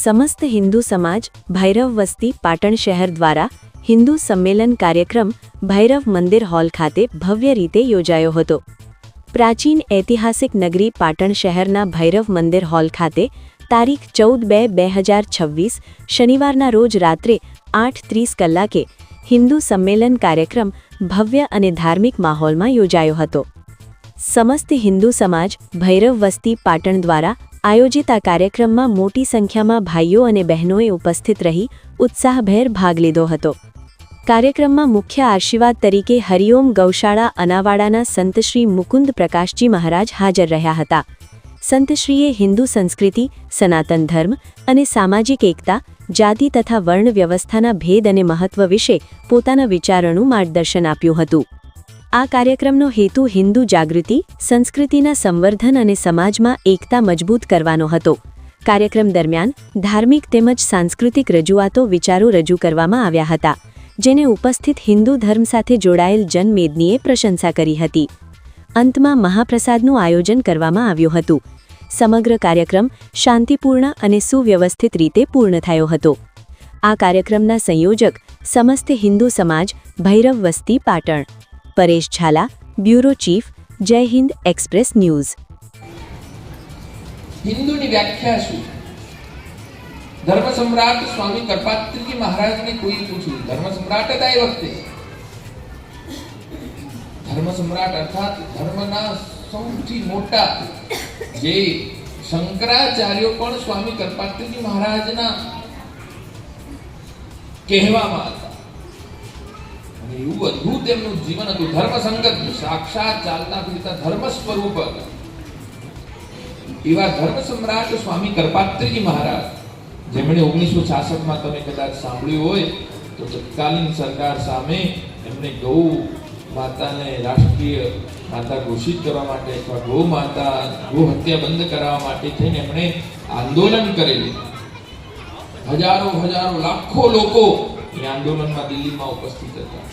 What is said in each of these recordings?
સમસ્ત હિન્દુ સમાજ ભૈરવ વસ્તી પાટણ શહેર દ્વારા હિન્દુ સંમેલન કાર્યક્રમ ભૈરવ મંદિર હોલ ખાતે ભવ્ય રીતે યોજાયો હતો। પ્રાચીન ઐતિહાસિક નગરી પાટણ શહેરના ભૈરવ મંદિર હોલ ખાતે તારીખ 14/2/2026 શનિવારના રોજ રાત્રે 8:30 કલાકે હિન્દુ સંમેલન કાર્યક્રમ ભવ્ય અને ધાર્મિક માહોલમાં યોજાયો હતો। સમસ્ત હિન્દુ સમાજ ભૈરવ વસ્તી પાટણ દ્વારા આયોજિત આ કાર્યક્રમમાં મોટી સંખ્યામાં ભાઈઓ અને બહેનોએ ઉપસ્થિત રહી ઉત્સાહભેર ભાગ લીધો હતો। કાર્યક્રમમાં મુખ્ય આશીર્વાદ તરીકે હરિઓમ ગૌશાળા અનાવાડાના સંત શ્રી મુકુંદ પ્રકાશજી મહારાજ હાજર રહ્યા હતા। સંતશ્રીએ હિન્દુ સંસ્કૃતિ, સનાતન ધર્મ અને સામાજિક એકતા, જાતિ તથા વર્ણ વ્યવસ્થાના ભેદ અને મહત્વ વિશે પોતાના વિચારોનું માર્ગદર્શન આપ્યું હતું। આ કાર્યક્રમનો હેતુ હિન્દુ જાગૃતિ, સંસ્કૃતિના સંવર્ધન અને સમાજમાં એકતા મજબૂત કરવાનો હતો। કાર્યક્રમ દરમિયાન ધાર્મિક તેમજ સાંસ્કૃતિક રજૂઆતો વિચારો રજૂ કરવામાં આવ્યા હતા, જેને ઉપસ્થિત હિન્દુ ધર્મ સાથે જોડાયેલ જનમેદનીએ પ્રશંસા કરી હતી। અંતમાં મહાપ્રસાદનું આયોજન કરવામાં આવ્યું હતું। સમગ્ર કાર્યક્રમ શાંતિપૂર્ણ અને સુવ્યવસ્થિત રીતે પૂર્ણ થયો હતો। આ કાર્યક્રમના સંયોજક સમસ્ત હિન્દુ સમાજ ભૈરવ વસ્તી પાટણ। પરેશ ઝાલા, બ્યુરો ચીફ, જય હિન્દ એક્સપ્રેસ ન્યૂઝ। હિન્દુની વ્યાખ્યા શું? ધર્મ સમ્રાટ સ્વામી કરપાત્રીજી મહારાજને કોઈ પૂછ્યું, ધર્મ સમ્રાટ હતા એ વખતે। ધર્મ સમ્રાટ અર્થાત ધર્મના સૌથી મોટા જે શંકરાચાર્યો પણ સ્વામી કરપાત્રીજી મહારાજના કહેવામાં હતા અને એવું અદ્ભુત એમનું જીવન હતું। ધર્મ સંગત, સાક્ષાત ચાલતા ફીરતા ધર્મ સ્વરૂપ એવા ધર્મ સમ્રાટ સ્વામી કરપાત્રીજી મહારાજ, જેમણે 1966માં તમે કદાચ સાંભળ્યું હોય તો તત્કાલીન સરકાર સામે એમણે ગૌ માતાને રાષ્ટ્રીય માતા ઘોષિત કરવા માટે અથવા ગૌ માતા ગૌ હત્યા બંધ કરાવવા માટે થઈને એમણે આંદોલન કરેલું। હજારો લાખો લોકો એ આંદોલનમાં દિલ્હીમાં ઉપસ્થિત હતા।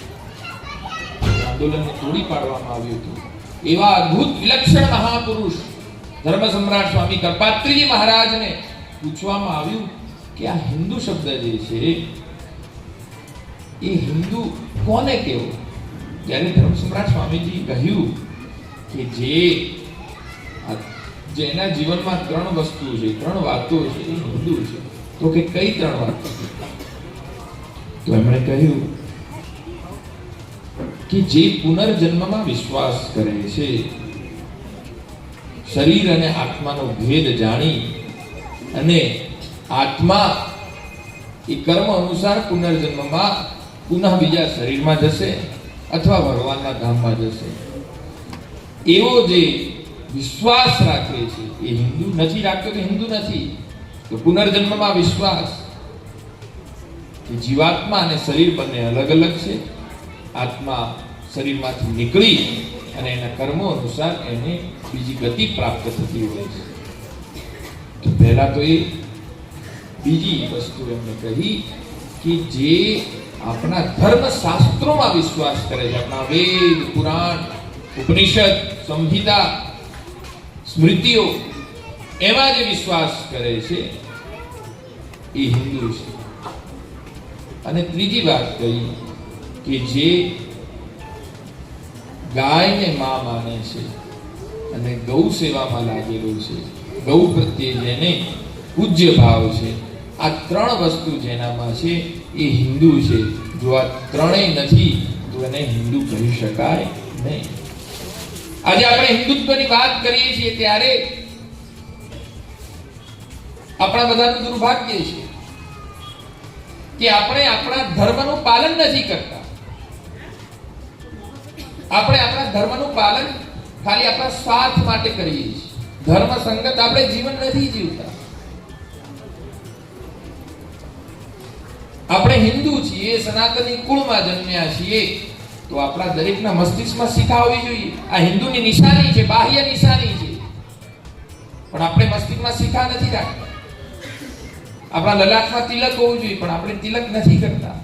આંદોલનને તોડી પાડવામાં આવ્યું હતું। એવા અદ્ભુત વિલક્ષણ મહાપુરુષ ધર્મ સમ્રાટ સ્વામી કરપાત્રીજી મહારાજને પૂછવામાં આવ્યું કે આ હિન્દુ શબ્દ જે છે એ હિન્દુ કોને કહેવો? ત્યારે ધર્મ સમ્રાટ સ્વામીજી કહ્યું કે જેના જીવનમાં 3 વસ્તુ છે, 3 વાતો છે, એ હિન્દુ છે। તો કે કઈ 3 વાતો? તો એમણે કહ્યું કે જે પુનર્જન્મમાં વિશ્વાસ કરે છે, શરીર અને આત્માનો ભેદ જાણી અને આત્મા એ કર્મ અનુસાર પુનર્જન્મમાં પુનઃ બીજા શરીરમાં જશે અથવા ભગવાનના ધામમાં જશે, એવો જે વિશ્વાસ રાખે છે એ હિન્દુ નથી રાખતો કે હિન્દુ નથી। તો પુનર્જન્મમાં વિશ્વાસ કે જીવાત્મા અને શરીર બંને અલગ અલગ છે। આત્મા શરીરમાંથી નીકળી અને એના કર્મો અનુસાર એને બીજી ગતિ પ્રાપ્ત થતી હોય છે। તો પહેલા તો એ બીજી વસ્તુ એમને કહી કે જે આપણા ધર્મ શાસ્ત્રોમાં વિશ્વાસ કરે છે, આપણા વેદ, પુરાણ, ઉપનિષદ, સંહિતા, સ્મૃતિઓ, એમાં જે વિશ્વાસ કરે છે એ હિન્દુ છે। અને ત્રીજી વાત કહી કે જે ગાયને માં માને છે અને ગૌ સેવામાં લાગેલો છે, ગૌ પ્રત્યે જેને પૂજ્ય ભાવ છે, આ 3 વસ્તુ જેનામાં છે એ હિન્દુ છે। જો આ 3 નથી તો એને હિન્દુ કહી શકાય નહીં। આજે આપણે હિન્દુત્વની વાત કરીએ છીએ ત્યારે આપણા બધાનું દુર્ભાગ્ય છે કે આપણે આપણા ધર્મનું પાલન નથી કરતા। આપણે આપણા ધર્મનું પાલન ખાલી આપણા સ્વાર્થ માટે કરીએ છીએ। ધર્મ સંગત આપણે જીવન નથી જીવતા। આપણે હિન્દુ છીએ, સનાતની કુળમાં જન્મ્યા છીએ, તો આપણા દરેકના મસ્તિષ્કમાં શિખા હોવી જોઈએ। આ હિન્દુની નિશાની છે, બાહ્ય નિશાની છે, પણ આપણે મસ્તિષ્કમાં શિખા નથી રાખતા। આપણા લલાટમાં તિલક હોવું જોઈએ, પણ આપણે તિલક નથી કરતા।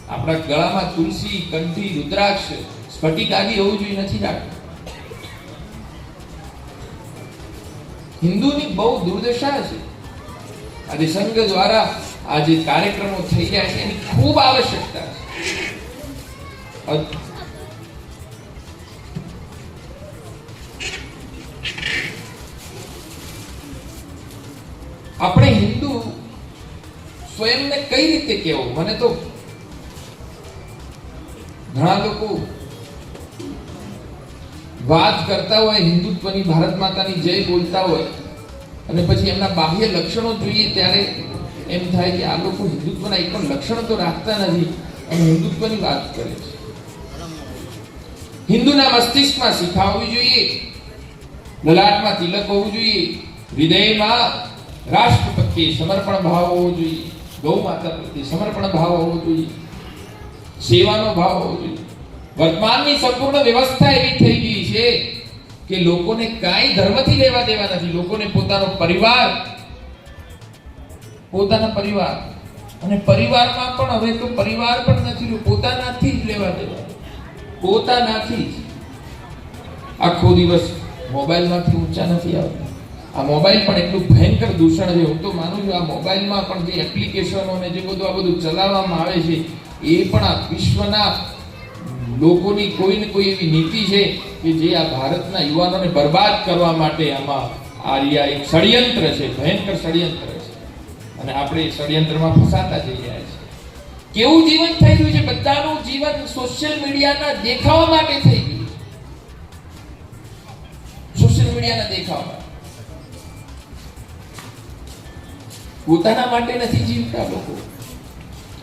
આપણા ગળામાં તુલસી, કંઠી, રુદ્રાક્ષ, સ્ફટિક આદિ હોવું જોઈએ, નથી રાખતા। હિન્દુની બહુ દુર્દશા છે। આજે સંઘ દ્વારા આ જે કાર્યક્રમો થઈ રહ્યા છે એની ખૂબ આવશ્યકતા છે. આપણે હિન્દુ સ્વયંને કઈ રીતે કહેવું? મને તો ઘણા લોકો વાત કરતા હોય હિન્દુત્વની, ભારત માતાની જય બોલતા હોય અને પછી એમના બાહ્ય લક્ષણો જોઈએ ત્યારે એમ થાય કે આ લોકો હિન્દુત્વના એક પણ લક્ષણો તો રાખતા નથી અને હિન્દુત્વની વાત કરે છે. હિન્દુના મસ્તિષ્કમાં શિખા હોવી જોઈએ, લલાટમાં તિલક હોવું જોઈએ, હૃદયમાં રાષ્ટ્ર પ્રત્યે સમર્પણ ભાવ હોવો જોઈએ, ગૌ માતા પ્રત્યે સમર્પણ ભાવ હોવો જોઈએ, સેવાનો ભાવ હોવો જોઈએ. વર્તમાનની સંપૂર્ણ વ્યવસ્થા એવી થઈ ગઈ છે કે લોકોને કાંઈ ધર્મથી લેવા દેવા નથી. લોકોને પોતાનો પરિવાર અને પરિવારમાં પણ હવે તો પરિવાર પણ નથી, પોતાનાથી જ લેવા દેવા, પોતાનાથી જ. આખો દિવસ મોબાઈલમાંથી ઊંચા નથી આવતા. આ મોબાઈલ પણ એટલું ભયંકર દૂષણ છે. હું તો માનું છું આ મોબાઈલમાં પણ જે એપ્લિકેશનો અને જે બધું આ બધું ચલાવવામાં આવે છે એ પણ આ વિશ્વના લોકોની કોઈ ને કોઈ એવી નીતિ છે કે જે આ ભારતના યુવાનોને બરબાદ કરવા માટે આમાં આ એક ષડયંત્ર છે, ભયંકર ષડયંત્ર છે અને આપણે ષડયંત્રમાં ફસાતા જઈ રહ્યા છીએ. કેવું જીવન થઈ ગયું છે? બધાનું જીવન સોશિયલ મીડિયાના દેખાવા માટે થઈ ગયું. સોશિયલ મીડિયાના દેખાવા માટે, પોતાના માટે નથી જીવતા લોકો,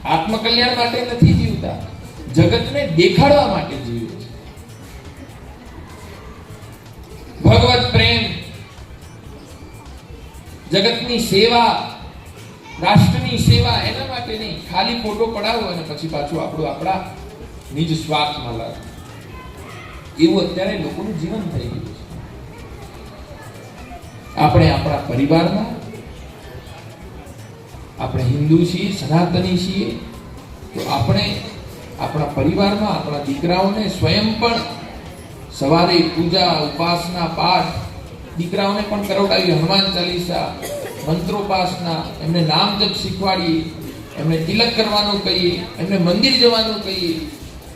આત્મકલ્યાણ માટે નથી જીવતા, જગતને દેખાડવા માટે જીવે છે. ભગવત પ્રેમ, જગતની સેવા, રાષ્ટ્રની સેવા એના માટે નહીં, ખાલી ફોટો પડાવો અને પછી પાછું આપણા નિજ સ્વાર્થમાં લાગે, એવું અત્યારે લોકોનું જીવન થઈ ગયું છે. આપણે આપણા પરિવારમાં, આપણે હિન્દુ છીએ, સનાતની છીએ, તો આપણે આપણા પરિવારમાં આપણા દીકરાઓને સ્વયં પણ સવારે પૂજા, ઉપાસના, પાઠ દીકરાઓને પણ કરાવડાવીએ, હનુમાન ચાલીસા, મંત્રોપાસના, એમને નામ જપ શીખવાડીએ, એમને તિલક કરવાનું કહીએ, એમને મંદિર જવાનું કહીએ,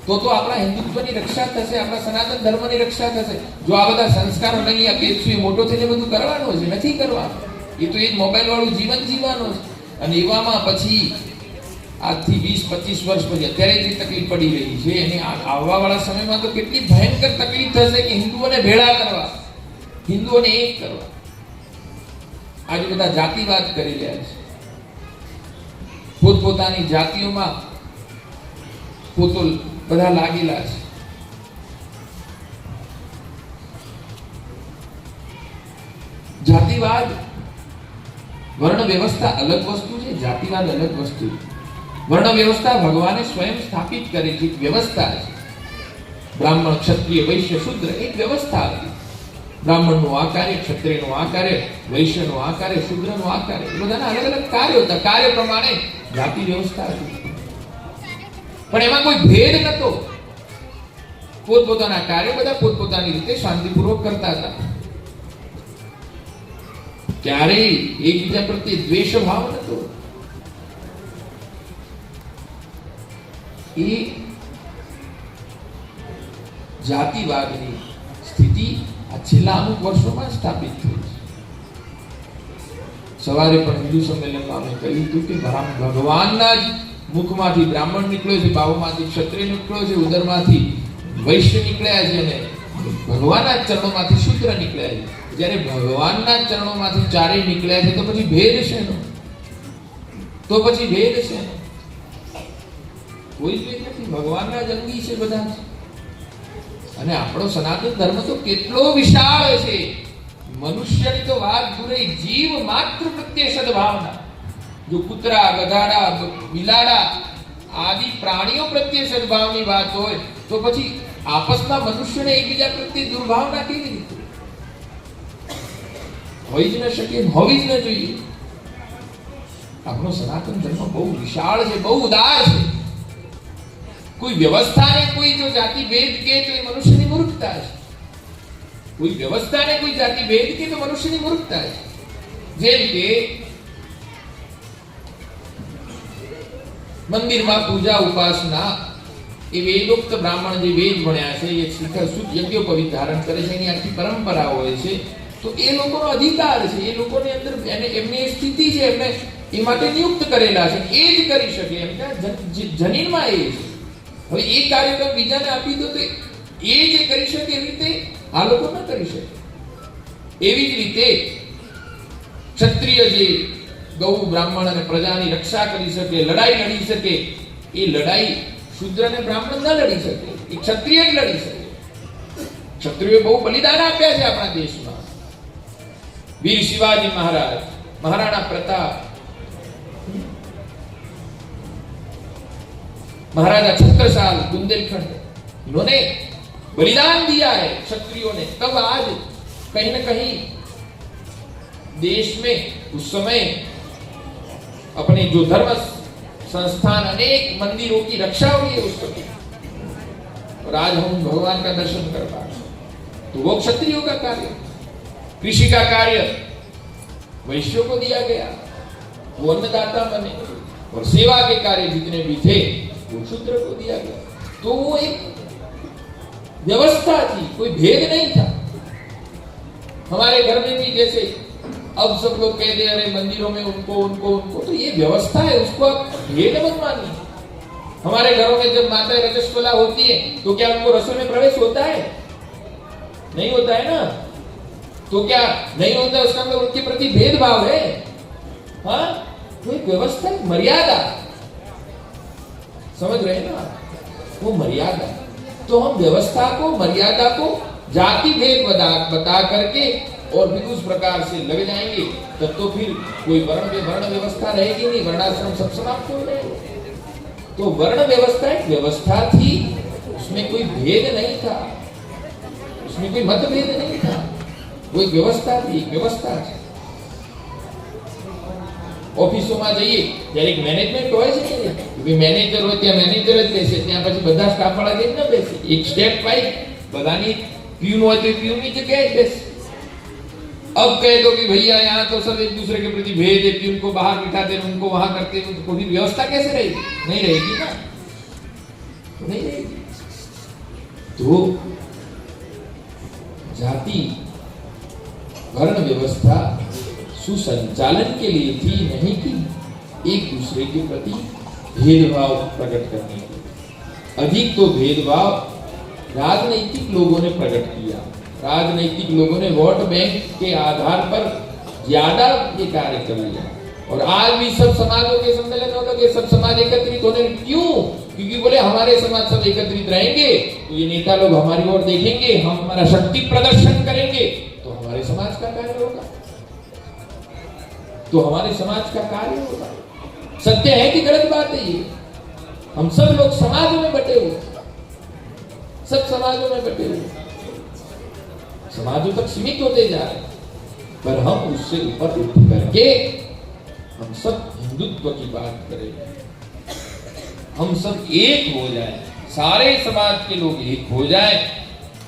તો આપણા હિન્દુત્વની રક્ષા થશે, આપણા સનાતન ધર્મની રક્ષા થશે. જો આ બધા સંસ્કારો નહીં આપીશું, એ મોટો થઈને બધું કરવાનું છે, નથી કરવાનું. એ તો એ મોબાઈલ વાળું જીવન જીવવાનું છે. અને એવામાં પછી આજથી 20-25 વર્ષ પછી અત્યારે જે તકલીફ પડી રહી છે એની આવવા વાળા સમયમાં તો કેટલી ભયંકર તકલીફ થશે કે હિન્દુઓને ભેળા કરવા, હિન્દુઓને એક કરવા. આજે બધા જાતિવાદ કરી રહ્યા છે, પોતપોતાની જાતિઓમાં પોતો બધા લાગેલા છે. જાતિવાદ, વર્ણ વ્યવસ્થા અલગ વસ્તુ છે, જાતિવાદ અલગ વસ્તુ છે. વર્ણ વ્યવસ્થા ભગવાને સ્વયં સ્થાપિત કરી છે, વ્યવસ્થા છે. બ્રાહ્મણ, ક્ષત્રિય, વૈશ્ય, શૂદ્ર એક વ્યવસ્થા હતી. બ્રાહ્મણનું આ કાર્ય, ક્ષત્રિયનું આ કાર્ય, વૈશ્યનું આ કાર્ય, શૂદ્રનું આ કાર્ય, એ બધાના અલગ અલગ કાર્યો હતા. કાર્ય પ્રમાણે જાતિ વ્યવસ્થા હતી, પણ એમાં કોઈ ભેદ નતો. પોતપોતાના કાર્ય બધા પોતપોતાની રીતે શાંતિપૂર્વક કરતા હતા. ક્યારેય એકબીજા પ્રત્યે દ્વેષ ભાવ નતો. એ જાતિવાદની સ્થિતિ આ છેલ્લા અમુક વર્ષોમાં સ્થાપિત થઈ છે. સવારે પણ હિન્દુ સંમેલનમાં અમે કહ્યું હતું કે ભગવાનના જ મુખમાંથી બ્રાહ્મણ નીકળ્યો છે, બાહુમાંથી ક્ષત્રિય નીકળ્યો છે, ઉદરમાંથી વૈશ્ય નીકળ્યા છે અને ભગવાનના ચરણોમાંથી શૂદ્ર નીકળ્યા છે. જ્યારે ભગવાનના ચરણોમાંથી ચારેય નીકળ્યા છે તો પછી ભેદ શેનો? તો પછી ભેદ શેનો? કોઈ ભેદ નથી. ભગવાનના જ અંગી છે બધા. અને આપણો સનાતન ધર્મ તો કેટલો વિશાળ છે. મનુષ્યની તો વાત દૂરે, જીવ માત્ર પ્રત્યે સદભાવના. જો કૂતરા, ગધાડા, બિલાડા આદિ પ્રાણીઓ પ્રત્યે સદભાવની વાત હોય તો પછી આપસમાં મનુષ્યને એકબીજા પ્રત્યે દુર્ભાવના કેવી રીતે હોઈ જ ન શકે, હોવી જ ન જોઈએ. આપણો સનાતન ધર્મ બહુ વિશાળ છે, બહુ ઉદાર છે. કોઈ વ્યવસ્થાને કોઈ જો જાતિ ભેદ કે તો એ મનુષ્યની મૂર્ખતા છે. કોઈ વ્યવસ્થાને કોઈ જાતિ ભેદ કે તો મનુષ્યની મૂર્ખતા છે. જેમ કે મંદિરમાં પૂજા ઉપાસના એ વેદોક્ત બ્રાહ્મણ જે વેદ ભણ્યા છે, એ શિખર શુદ્ધ યજ્ઞોપવિત ધારણ કરે છે, એની આખી પરંપરા હોય છે, તો એ લોકોનો અધિકાર છે, એ લોકોની અંદર એમની સ્થિતિ છે, એમને એ માટે નિયુક્ત કરેલા છે, એ જ કરી શકે, એમના જનીનમાં એ છે. હવે એ કાર્યક્રમ બીજાને આપી દો તો એ જે કરી શકે એવી રીતે આ લોકો ન કરી શકે. એવી જ રીતે ક્ષત્રિય જે ગૌ બ્રાહ્મણ અને પ્રજાની રક્ષા કરી શકે, લડાઈ લડી શકે, એ લડાઈ શુદ્ર અને બ્રાહ્મણ ન લડી શકે, એ ક્ષત્રિય જ લડી શકે. ક્ષત્રિયોએ બહુ બલિદાન આપ્યા છે આપણા દેશમાં. વીર શિવાજી મહારાજ, महाराणा प्रताप, महाराजा छत्रसाल, बुंदेलखंड, इन्होंने बलिदान दिया है क्षत्रियों ने. तब आज कहीं न कहीं देश में उस समय अपने जो धर्म संस्थान अनेक मंदिरों की रक्षा हुई है उस समय, और आज हम भगवान का दर्शन कर पा रहे, तो वो क्षत्रियों का कार्य. कृषि का कार्य वैश्यों को दिया गया, वो अन्नदाता बने, और सेवा के कार्य जितने भी थे वो शूद्र को दिया गया. तो वो एक व्यवस्था थी, कोई भेद नहीं था. हमारे घर में भी जैसे अब सब लोग कहते हैं अरे मंदिरों में उनको उनको उनको, तो ये व्यवस्था है, उसको आप भेद मत मानिए. हमारे घरों में जब माता रजस्वला होती है तो क्या उनको रसोई में प्रवेश होता है? नहीं होता है ना. तो क्या नहीं होता, उसका मतलब उनके प्रति भेदभाव है? हाँ, वो एक व्यवस्था, मर्यादा, समझ रहे हैं ना, वो मर्यादा. तो हम व्यवस्था को, मर्यादा को जाति भेद बता करके और भी उस प्रकार से लग जाएंगे, तब तो फिर कोई वर्ण व्यवस्था रहेगी नहीं, वर्णाश्रम सब समाप्त हो जाएगा. तो वर्ण व्यवस्था एक व्यवस्था थी, उसमें कोई भेद नहीं था, उसमें कोई मतभेद नहीं था, वो एक व्यवस्था थी, व्यवस्था છે. ઓફિસોમાં જઈએ ત્યારે એક મેનેજમેન્ટ હોય છે કે મેનેજર હોય ત્યાં મેનેજર જ બેસે, ત્યાં પછી બધા સ્ટાફ વાળા જઈને ન બેસે, એક સ્ટેપ વાઇઝ બધાની પ્यून હોય તો પ્यून ની જગ્યાએ બેસે. अब कह दो कि भैया यहाँ तो सब एक दूसरे के प्रति भेद है, प्यून को बाहर बिठाते हैं, उनको वहां करते हैं, तो कोई व्यवस्था कैसे रहेगी? नहीं रहेगी ना, नहीं रहेगी. तो जाति वर्ण व्यवस्था सुसंचालन के लिए थी, नहीं कि एक दूसरे के प्रति भेदभाव प्रकट करने के. अधिक तो भेदभाव राजनीतिक लोगों ने प्रकट किया. राजनीतिक लोगों ने वोट बैंक के आधार पर ज्यादा ये कार्य कर लिया. और आज भी सब समाजों के सम्मेलन हो लगे, सब समाज एकत्रित होने. क्यों? क्योंकि बोले हमारे समाज सब एकत्रित रहेंगे तो ये नेता लोग हमारी ओर देखेंगे, हम हमारा शक्ति प्रदर्शन करेंगे, तो हमारे समाज का कार्य होगा, तो हमारे समाज का कार्य होगा. सत्य है कि गलत बात है ये? हम सब लोग समाजों में बटे हुए, सब समाजों में बटे हुए, समाजों तक सीमित होते जा रहे, पर हम उससे ऊपर उठ करके हम सब हिंदुत्व की बात करें, हम सब एक हो जाए, सारे समाज के लोग एक हो जाए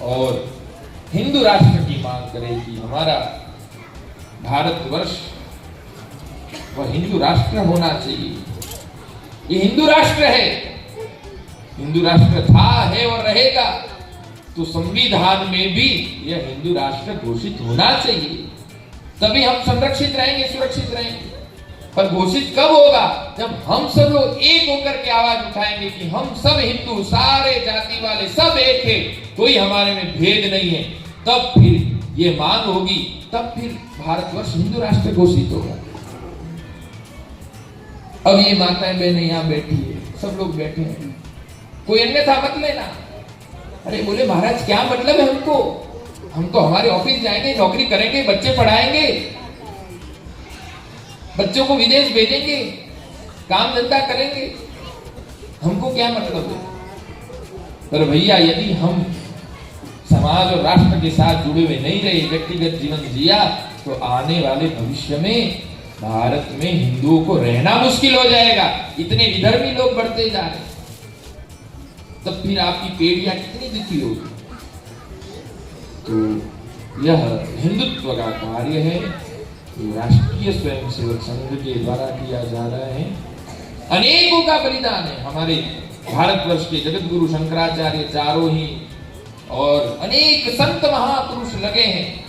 और हिंदू राष्ट्र की मांग करें कि हमारा भारतवर्ष वह हिंदू राष्ट्र होना चाहिए. ये हिंदू राष्ट्र है, हिंदू राष्ट्र था, है और रहेगा. तो संविधान में भी यह हिंदू राष्ट्र घोषित होना चाहिए, तभी हम संरक्षित रहेंगे, सुरक्षित रहेंगे. पर घोषित कब होगा? जब हम सब लोग एक होकर के आवाज उठाएंगे कि हम सब हिंदू, सारे जाति वाले सब एक है, कोई हमारे में भेद नहीं है, तब फिर ये मांग होगी, तब फिर भारतवर्ष हिंदू राष्ट्र घोषित होगा. अब ये माताएं बहनें यहाँ बैठी है, सब लोग बैठे हैं, कोई अन्यथा मत लेना. अरे बोले महाराज क्या मतलब है हमको? हम तो हमारे ऑफिस जाएंगे, नौकरी करेंगे, बच्चे पढ़ाएंगे, बच्चों को विदेश भेजेंगे, काम धंधा करेंगे, हमको क्या मतलब है? पर भैया यदि हम समाज और राष्ट्र के साथ जुड़े हुए नहीं रहे, व्यक्तिगत जीवन जिया, तो आने वाले भविष्य में भारत में हिंदुओं को रहना मुश्किल हो जाएगा. इतने विधर्मी लोग बढ़ते जा रहे, तब फिर आपकी पीढ़ियां कितनी दुखी होगी. तो यह हिंदुत्व का कार्य है, राष्ट्रीय स्वयंसेवक संघ के द्वारा किया जा रहा है. अनेकों का बलिदान है। हमारे भारतवर्ष के जगत गुरु शंकराचार्य चारों ही और अनेक संत महापुरुष लगे हैं।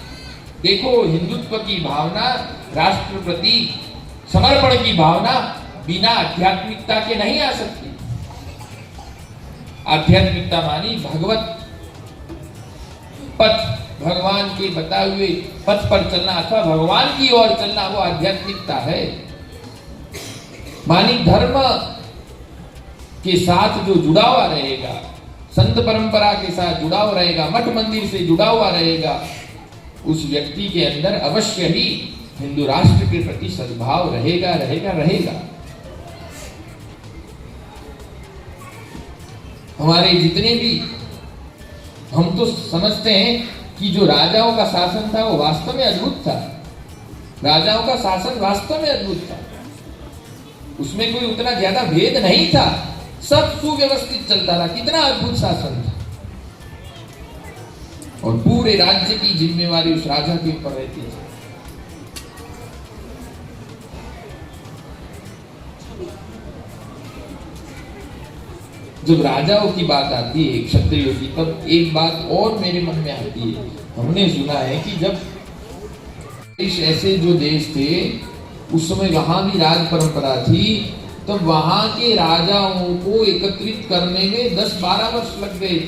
देखो, हिंदुत्व की भावना, राष्ट्र प्रति समर्पण की भावना बिना आध्यात्मिकता के नहीं आ सकती। आध्यात्मिकता मानी भगवत पथ, भगवान के बताए हुए पथ पर चलना अथवा भगवान की ओर चलना, वो आध्यात्मिकता है। मानी धर्म के साथ जो जुड़ा हुआ रहेगा, संत परंपरा के साथ जुड़ा हुआ रहेगा, मठ मंदिर से जुड़ा हुआ रहेगा, उस व्यक्ति के अंदर अवश्य ही हिंदू राष्ट्र के प्रति सद्भाव रहेगा रहेगा रहेगा। हमारे जितने भी, हम तो समझते हैं कि जो राजाओं का शासन था वो वास्तव में अद्भुत था। राजाओं का शासन वास्तव में अद्भुत था, उसमें कोई उतना ज्यादा भेद नहीं था, सब सुव्यवस्थित चलता था। कितना अद्भुत शासन था, और पूरे राज्य की जिम्मेवारी उस राजा के ऊपर रहती थी। जब राजाओं की बात आती है, क्षत्रियों की, तब एक बात और मेरे मन में आती है। हमने सुना है कि जब ऐसे जो देश थे उस समय वहां भी राज परंपरा थी, तब वहां के राजाओं को एकत्रित करने में 10-12 वर्ष लग गए।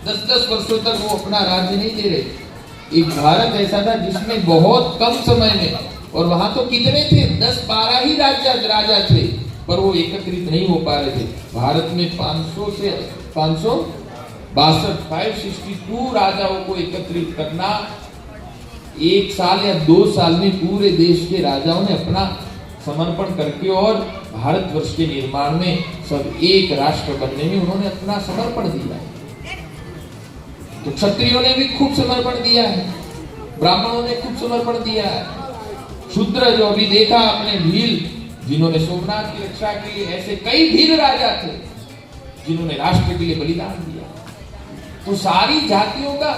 10-10 वर्षों तक वो अपना राज्य नहीं दे रहे। एक भारत ऐसा था जिसमें बहुत कम समय में, और वहां तो कितने थे, 10-12 ही राजा थे, पर वो एकत्रित नहीं हो पा रहे थे। भारत में 500 से 562 राजाओं को एकत्रित करना, 1 साल या 2 साल में पूरे देश के राजाओं ने अपना समर्पण करके और भारतवर्ष के निर्माण में सब एक राष्ट्र बनने में उन्होंने अपना समर्पण दिया है। तो क्षत्रियों ने भी खूब समर्पण दिया है, ब्राह्मणों ने खूब समर्पण दिया है। शूद्र जो अभी देखा आपने, भील, जिन्होंने सोमनाथ की रक्षा की, ऐसे कई भील राजा थे जिन्होंने राष्ट्र के लिए बलिदान दिया। तो सारी जातियों का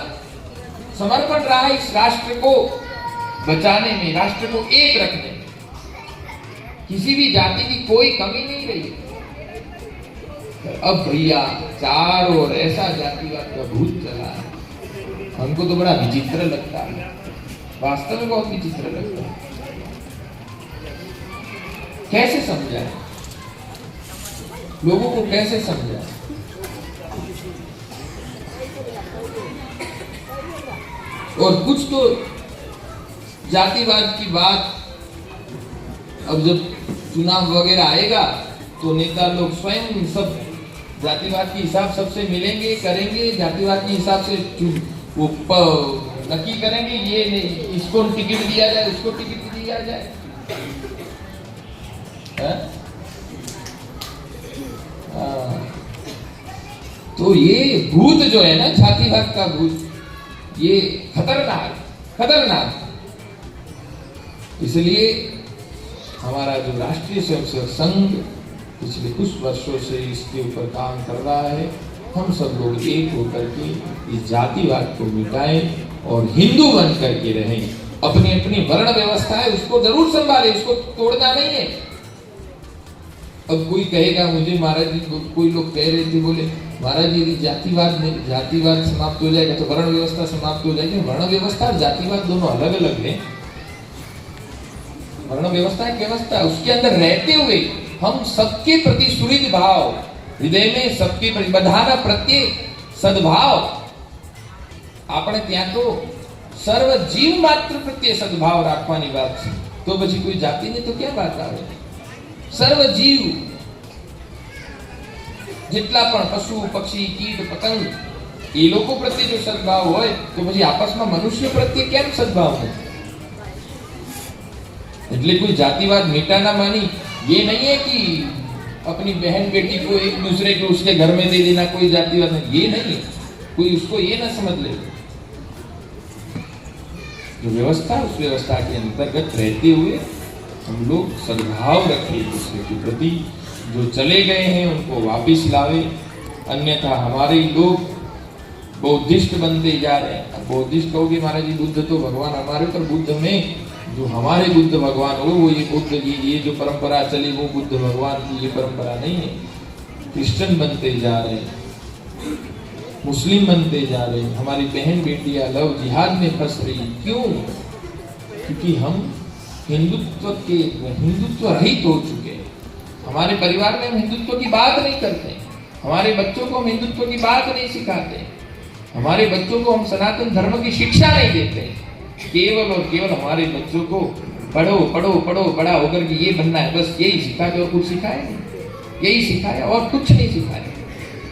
समर्पण रहा है इस राष्ट्र को बचाने में, राष्ट्र को एक रखने में। किसी भी जाति की कोई कमी नहीं रही। अब भैया चारों ओर ऐसा जातिवाद का भूत चला है, हमको तो बड़ा विचित्र लगता है, वास्तव में बहुत विचित्र लगता है। कैसे समझाएं लोगों को, कैसे समझाएं? और कुछ तो जातिवाद की बात, अब जब चुनाव वगैरह आएगा तो नेता लोग स्वयं सब जातिवाद के हिसाब सबसे मिलेंगे, करेंगे, जातिवाद के हिसाब से वो नक्की करेंगे, ये नहीं, इसको टिकट दिया जाए, उसको टिकट दिया जाए। तो ये भूत जो है ना, जातिवाद का भूत, ये खतरनाक। इसलिए हमारा जो राष्ट्रीय स्वयंसेवक संघ पिछले कुछ वर्षों से इसके ऊपर काम कर रहा है। हम सब लोग एक होकर के इस जातिवाद को मिटाएं और हिंदू बन करके रहें। अपनी अपनी वर्ण व्यवस्था है, उसको जरूर संभालें, उसको तोड़ना नहीं है। अब कोई कहेगा मुझे, महाराज जी, कोई लोग कह रहे थे, बोले महाराज जी, यदि जातिवाद समाप्त हो जाएगा तो वर्ण व्यवस्था समाप्त हो जाएगी। वर्ण व्यवस्था और जातिवाद दोनों अलग अलग है। वर्ण व्यवस्था एक व्यवस्था, उसके अंदर रहते हुए हम सबके प्रति सुहृद भाव, हृदय में सबके प्रति बधाना प्रत्यय सद्भाव, આપણે ત્યાં તો સર્વ જીવ માત્ર પ્રત્યે સદ્ભાવ રાખવાની વાત છે। તો પછી કોઈ જાતિની તો ક્યાં વાત આવે? સર્વ જીવ, જેટલા પણ પશુ પક્ષી કીટ પતંગ, એ લોકો પ્રત્યે જો સદ્ભાવ હોય તો પછી આપસમાં મનુષ્ય પ્રત્યે કેમ સદ્ભાવ નથી? એટલે કોઈ જાતિવાદ मिटाना मानी ये नहीं है कि अपनी बहन बेटी को एक दूसरे को उसके घर में दे देना, कोई जातिवाद नहीं, ये नहीं है। कोई उसको ये ना समझ ले। जो व्यवस्था, उस व्यवस्था के अंतर्गत रहते हुए हम लोग सद्भाव रखें एक दूसरे के प्रति। जो चले गए हैं उनको वापिस लावे, अन्यथा हमारे लोग बौद्धिस्ट बनते जा रहे हैं। बौद्धिस्ट कहोगे महाराज जी, बुद्ध तो भगवान हमारे, पर बुद्ध में जो हमारे बुद्ध भगवान हो वो ये बुद्ध ये जो परंपरा चली वो बुद्ध भगवान की ये परंपरा नहीं है। क्रिश्चियन बनते जा रहे हैं, मुस्लिम बनते जा रहे हैं, हमारी बहन बेटियां लव जिहाद में फंस रही। क्यों? क्योंकि हम हिंदुत्व रहित हो चुके हैं। हमारे परिवार में हम हिंदुत्व की बात नहीं करते, हमारे बच्चों को हम हिंदुत्व की बात नहीं सिखाते, हमारे बच्चों को हम सनातन धर्म की शिक्षा नहीं देते। केवल और केवल हमारे बच्चों को पढ़ो पढ़ो पढ़ो, बड़ा होकर के ये बनना है, बस यही सिखाते और कुछ सिखाया नहीं, यही सिखाया और कुछ नहीं सिखाया।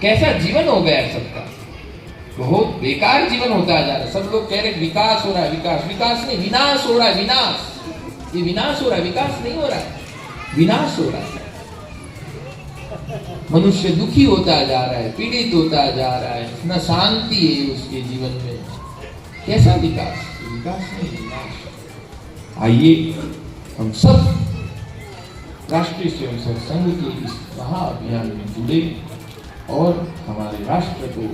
कैसा जीवन हो गया सबका, बहुत बेकार जीवन होता जा रहा है। सब लोग कह रहे विकास हो रहा है, विकास, विकास नहीं, विनाश हो रहा है, विनाश। ये विनाश हो रहा है, विकास नहीं हो रहा है, विनाश हो रहा है। मनुष्य दुखी होता जा रहा है, पीड़ित होता जा रहा है, न शांति है उसके जीवन में। कैसा विकास? विकास नहीं, विनाश। आइए हम सब राष्ट्रीय स्वयंसेवक संघ के इस महाअभियान में जुड़े और हमारे राष्ट्र को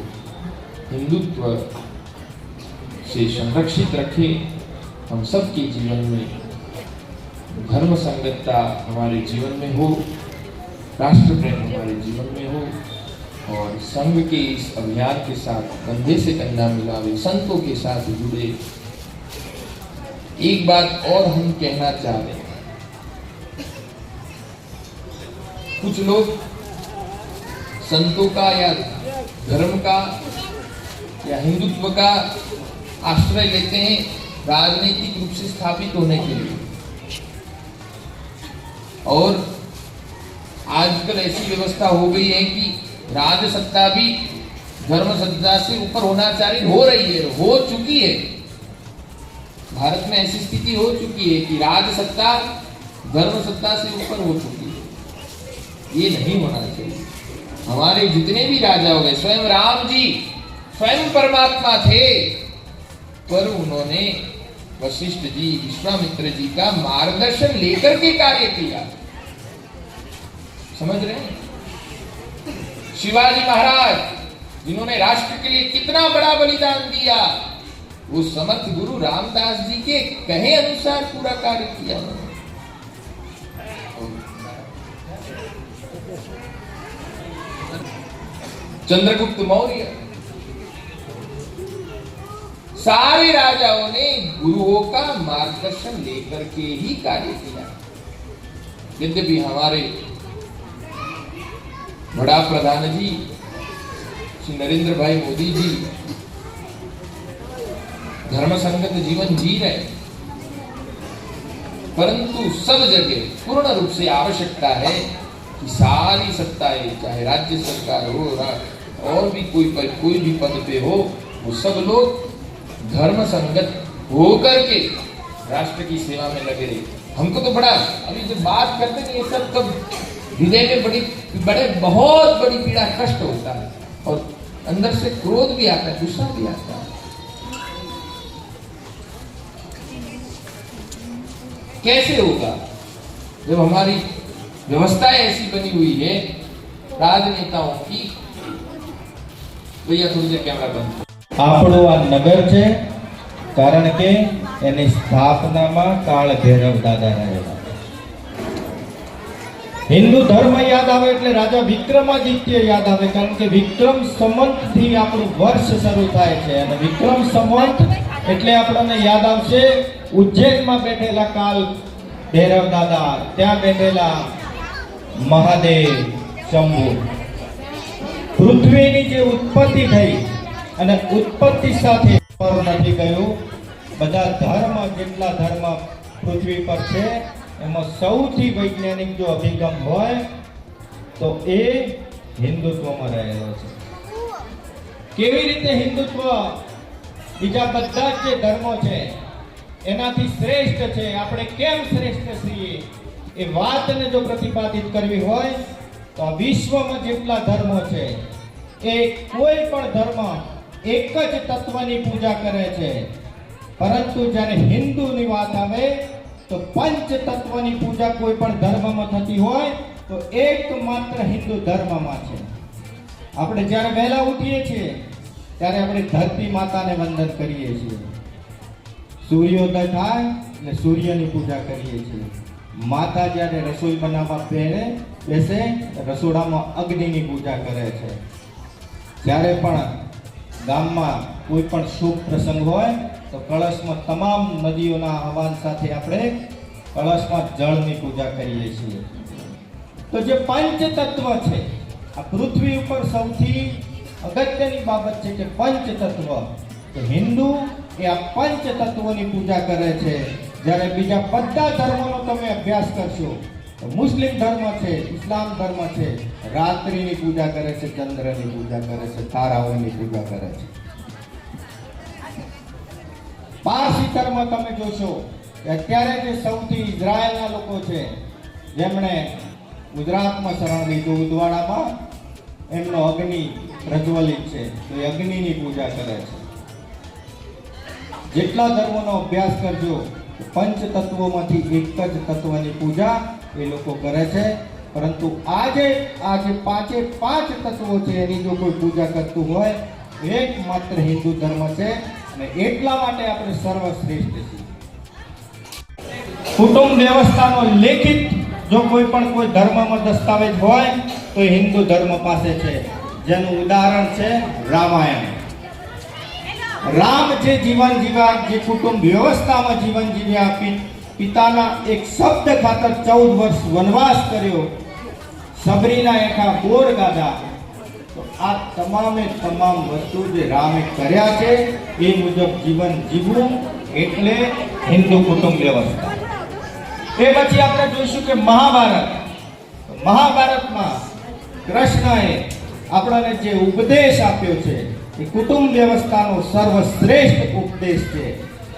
हिंदुत्व से संरक्षित रखें। हम सबके जीवन में धर्म संगतता हमारे जीवन में हो, राष्ट्र प्रेम हमारे जीवन में हो और संघ के इस अभियान के साथ कंधे से कंधा मिलावे, संतों के साथ जुड़े। एक बात और हम कहना चाह रहे हैं, कुछ लोग संतों का या धर्म का या हिंदुत्व का आश्रय लेते हैं राजनीतिक रूप से स्थापित होने के लिए, और आजकल ऐसी व्यवस्था हो गई है कि राज सत्ता भी धर्म सत्ता से ऊपर होना चाहिए, हो रही है, हो चुकी है। भारत में ऐसी स्थिति हो चुकी है कि राज सत्ता धर्म सत्ता से ऊपर हो चुकी है। ये नहीं होना चाहिए। हमारे जितने भी राजा हो गए, स्वयं राम जी स्वयं परमात्मा थे, पर उन्होंने वशिष्ठ जी, विश्वामित्र जी का मार्गदर्शन लेकर के कार्य किया। समझ रहे हैं? शिवाजी महाराज जिन्होंने राष्ट्र के लिए कितना बड़ा बलिदान दिया, वो समर्थ गुरु रामदास जी के कहे अनुसार पूरा कार्य किया उन्होंने। चंद्रगुप्त मौर्य, सारे राजाओं ने गुरुओं का मार्गदर्शन लेकर के ही कार्य किया। यद्यपि हमारे बड़ा प्रधान जी श्री नरेंद्र भाई मोदी जी धर्म संगत जीवन जी रहे, परंतु सब जगह पूर्ण रूप से आवश्यकता है कि सारी सत्ताएं, चाहे राज्य सरकार हो और भी कोई भी पद पे हो, वो सब लोग धर्म संगत होकर के राष्ट्र की सेवा में लगे रहे। हमको तो बड़ा अभी जब बात करते हैं ये सब, तब हृदय में बहुत बड़ी पीड़ा, कष्ट होता है और अंदर से क्रोध भी आता है, गुस्सा भी आता है। कैसे होगा जब हमारी व्यवस्था ऐसी बनी हुई है राजनेताओं की। भैया थोड़ी देर कैमरा बंद। આપણું આ નગર છે કારણ કે એની સ્થાપનામાં કાળ ભૈરવ દાદા રહેલા। હિન્દુ ધર્મ યાદ આવે એટલે રાજા વિક્રમાદિત્ય યાદ આવે, કારણ કે વિક્રમ સંવંતથી આપણું વર્ષ શરૂ થાય છે અને વિક્રમ સંવંત એટલે આપણને યાદ આવશે ઉજ્જૈનમાં બેઠેલા કાલ ભૈરવ દાદા, ત્યાં બેઠેલા મહાદેવ શંભુ। પૃથ્વીની જે ઉત્પત્તિ થઈ અને ઉત્પત્તિ સાથે નથી ગયું, બધા ધર્મ જેટલા ધર્મ પૃથ્વી પર છે એમાં સૌથી વૈજ્ઞાનિક જો અભિગમ હોય તો એ હિન્દુત્વમાં રહેલો છે। કેવી રીતે હિન્દુત્વ બીજા બધા જે ધર્મો છે એનાથી શ્રેષ્ઠ છે, આપણે કેમ શ્રેષ્ઠ છીએ એ વાતને જો પ્રતિપાદિત કરવી હોય તો વિશ્વમાં જેટલા ધર્મો છે એ કોઈ પણ ધર્મ એક જ તત્વની પૂજા કરે છે, પરંતુ જ્યારે હિન્દુની વાત આવે તો પંચ તત્વની પૂજા કોઈ પણ ધર્મમાં થતી હોય તો એકમાત્ર હિન્દુ ધર્મમાં છે। આપણે જ્યારે વહેલા ઉઠીએ છીએ ત્યારે આપણે ધરતી માતાને વંદન કરીએ છીએ, સૂર્યોદય થાય એટલે સૂર્યની પૂજા કરીએ છીએ. માતા જ્યારે રસોઈ બનાવવા બેસે રસોડામાં અગ્નિની પૂજા કરે છે. જ્યારે પણ ગામમાં કોઈ પણ શુભ પ્રસંગ હોય તો કળશમાં તમામ નદીઓના આહવાન સાથે આપણે કળશમાં જળની પૂજા કરીએ છીએ. તો જે પંચ તત્વ છે, આ પૃથ્વી ઉપર સૌથી અગત્યની બાબત છે કે પંચ તત્વ. તો હિન્દુ એ આ પંચ તત્વોની પૂજા કરે છે. જ્યારે બીજા બધા ધર્મોનો તમે અભ્યાસ કરશો તો મુસ્લિમ ધર્મ છે, ઇસ્લામ ધર્મ છે, રાત્રિની પૂજા કરે છે, ચંદ્રની પૂજા કરે છે, તારાઓની પૂજા કરે છે. પારસી ધર્મ તમે જોશો કે અત્યારે જે સૌથી ઇઝરાયલના લોકો છે, જેમણે ગુજરાતમાં શરણ લીધું, ઉદવાડામાં એમનો અગ્નિ પ્રજ્વલિત છે, તો એ અગ્નિની પૂજા કરે છે. જેટલા ધર્મોનો અભ્યાસ કરજો, પંચ તત્વોમાંથી એક જ તત્વની પૂજા એ લોકો કરે છે. પરંતુ આજે પાંચે પાંચ તત્વો છે એની જો કોઈ પૂજા કરતું હોય એકમાત્ર હિન્દુ ધર્મ છે, અને એટલા માટે આપણે સર્વશ્રેષ્ઠ છીએ. કુટુંબ વ્યવસ્થાનો લેખિત જો કોઈ ધર્મમાં દસ્તાવેજ હોય તો એ હિન્દુ ધર્મ પાસે છે, જેનું ઉદાહરણ છે રામાયણ. રામ જે જીવન જીવ્યા, જે કુટુંબ વ્યવસ્થામાં જીવન જીવ્યા, પિતાના એક શબ્દ ખાતર 14 વર્ષ વનવાસ કર્યો, સબરીના એકા બોર ગાધા, તો આ તમામે તમામ વસ્તુ જે રામે કર્યા છે એ મુજબ જીવન જીવવું એટલે હિન્દુ કુટુંબ વ્યવસ્થા. એ પછી આપણે જોઈશું કે મહાભારતમાં કૃષ્ણએ આપણને જે ઉપદેશ આપ્યો છે એ કુટુંબ વ્યવસ્થાનો સર્વશ્રેષ્ઠ ઉપદેશ છે.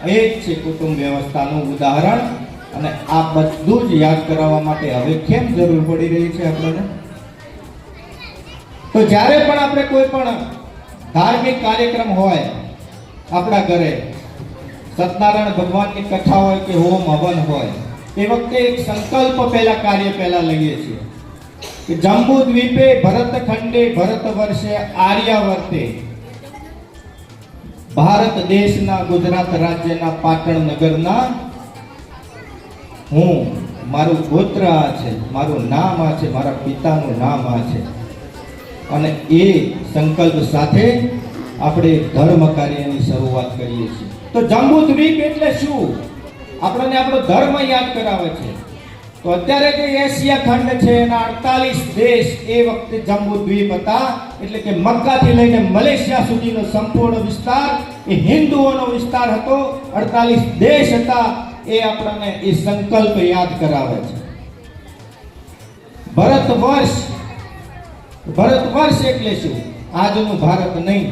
એ જ છે કુટુંબ વ્યવસ્થાનું ઉદાહરણ. અને આ બધું જ યાદ કરાવવા માટે હવે કેમ જરૂર પડી રહી છે આપણને? તો જ્યારે પણ આપણે કોઈ પણ ધાર્મિક કાર્યક્રમ હોય આપણા ઘરે, સત્યનારાયણ ભગવાનની કથા હોય કે હોમ હવન હોય, એ વખતે એક સંકલ્પ પહેલા લઈએ છીએ કે જંબુ દ્વીપે ભરતખંડે ભરત વર્ષે આર્યાવર્તે, ભારત દેશના ગુજરાત રાજ્યના પાટણ નગરના હું, મારું ગોત્ર આ છે, મારું નામ આ છે, મારા પિતાનું નામ આ છે. અને એ સંકલ્પ સાથે આપણે ધર્મ કાર્યની શરૂઆત કરીએ છીએ. તો જંબુ દ્વીપ એટલે શું? આપણને આપણો ધર્મ યાદ કરાવે છે. તો અત્યારે જે એશિયા ખંડ છે એના 48 દેશ એ વખતે જંબુ દ્વીપ હતા. એટલે કે મક્કાથી લઈને મલેશિયા સુધીનો સંપૂર્ણ વિસ્તાર એ હિન્દુઓનો વિસ્તાર હતો. 48 દેશ હતા. એ આપણને એ સંકલ્પ યાદ કરાવે છે. ભારત વર્ષ એટલે શું? આજનું ભારત નહીં,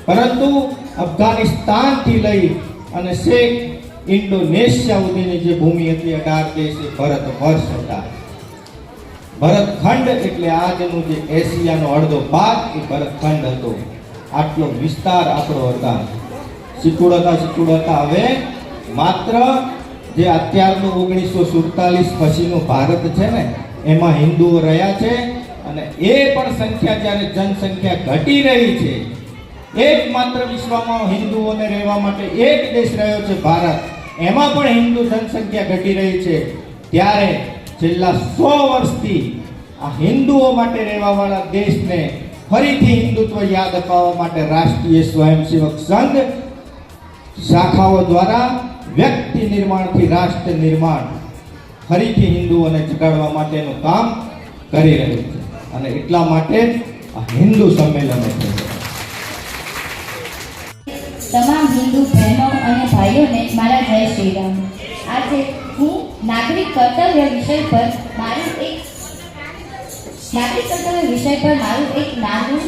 પરંતુ અફઘાનિસ્તાનથી લઈ અને શેખ ઇન્ડોનેશિયા સુધીની જે ભૂમિ હતી 18 દેશ એ ભારત વર્ષ હતા. ભરતખંડ એટલે આજનું જે એશિયાનો અડધો ભાગ એ ભરતખંડ હતો. આટલો વિસ્તાર આપણો હતા. સિકુડતા હવે માત્ર જે અત્યારનું 1947 પછીનું ભારત છે ને એમાં હિન્દુઓ રહ્યા છે. અને એ પણ સંખ્યા જ્યારે જનસંખ્યા ઘટી રહી છે, એકમાત્ર વિશ્વમાં હિન્દુઓને રહેવા માટે એક દેશ રહ્યો છે ભારત, એમાં પણ હિન્દુ જનસંખ્યા ઘટી રહી છે. ત્યારે છેલ્લા 100 વર્ષથી આ હિન્દુઓ માટે રહેવાવાળા દેશને ફરીથી હિન્દુત્વ યાદ અપાવવા માટે રાષ્ટ્રીય સ્વયંસેવક સંઘ શાખાઓ દ્વારા વ્યક્તિ નિર્માણથી રાષ્ટ્ર નિર્માણ ફરીથી હિન્દુઓને જગાડવા માટેનું કામ કરી રહ્યું છે. અને એટલા માટે આ હિન્દુ સંમેલન છે. તમામ હિન્દુ બહેનો અને ભાઈઓને મારા જય શ્રી રામ. આજે હું નાગરિક કર્તવ્ય વિષય પર મારું એક નાનું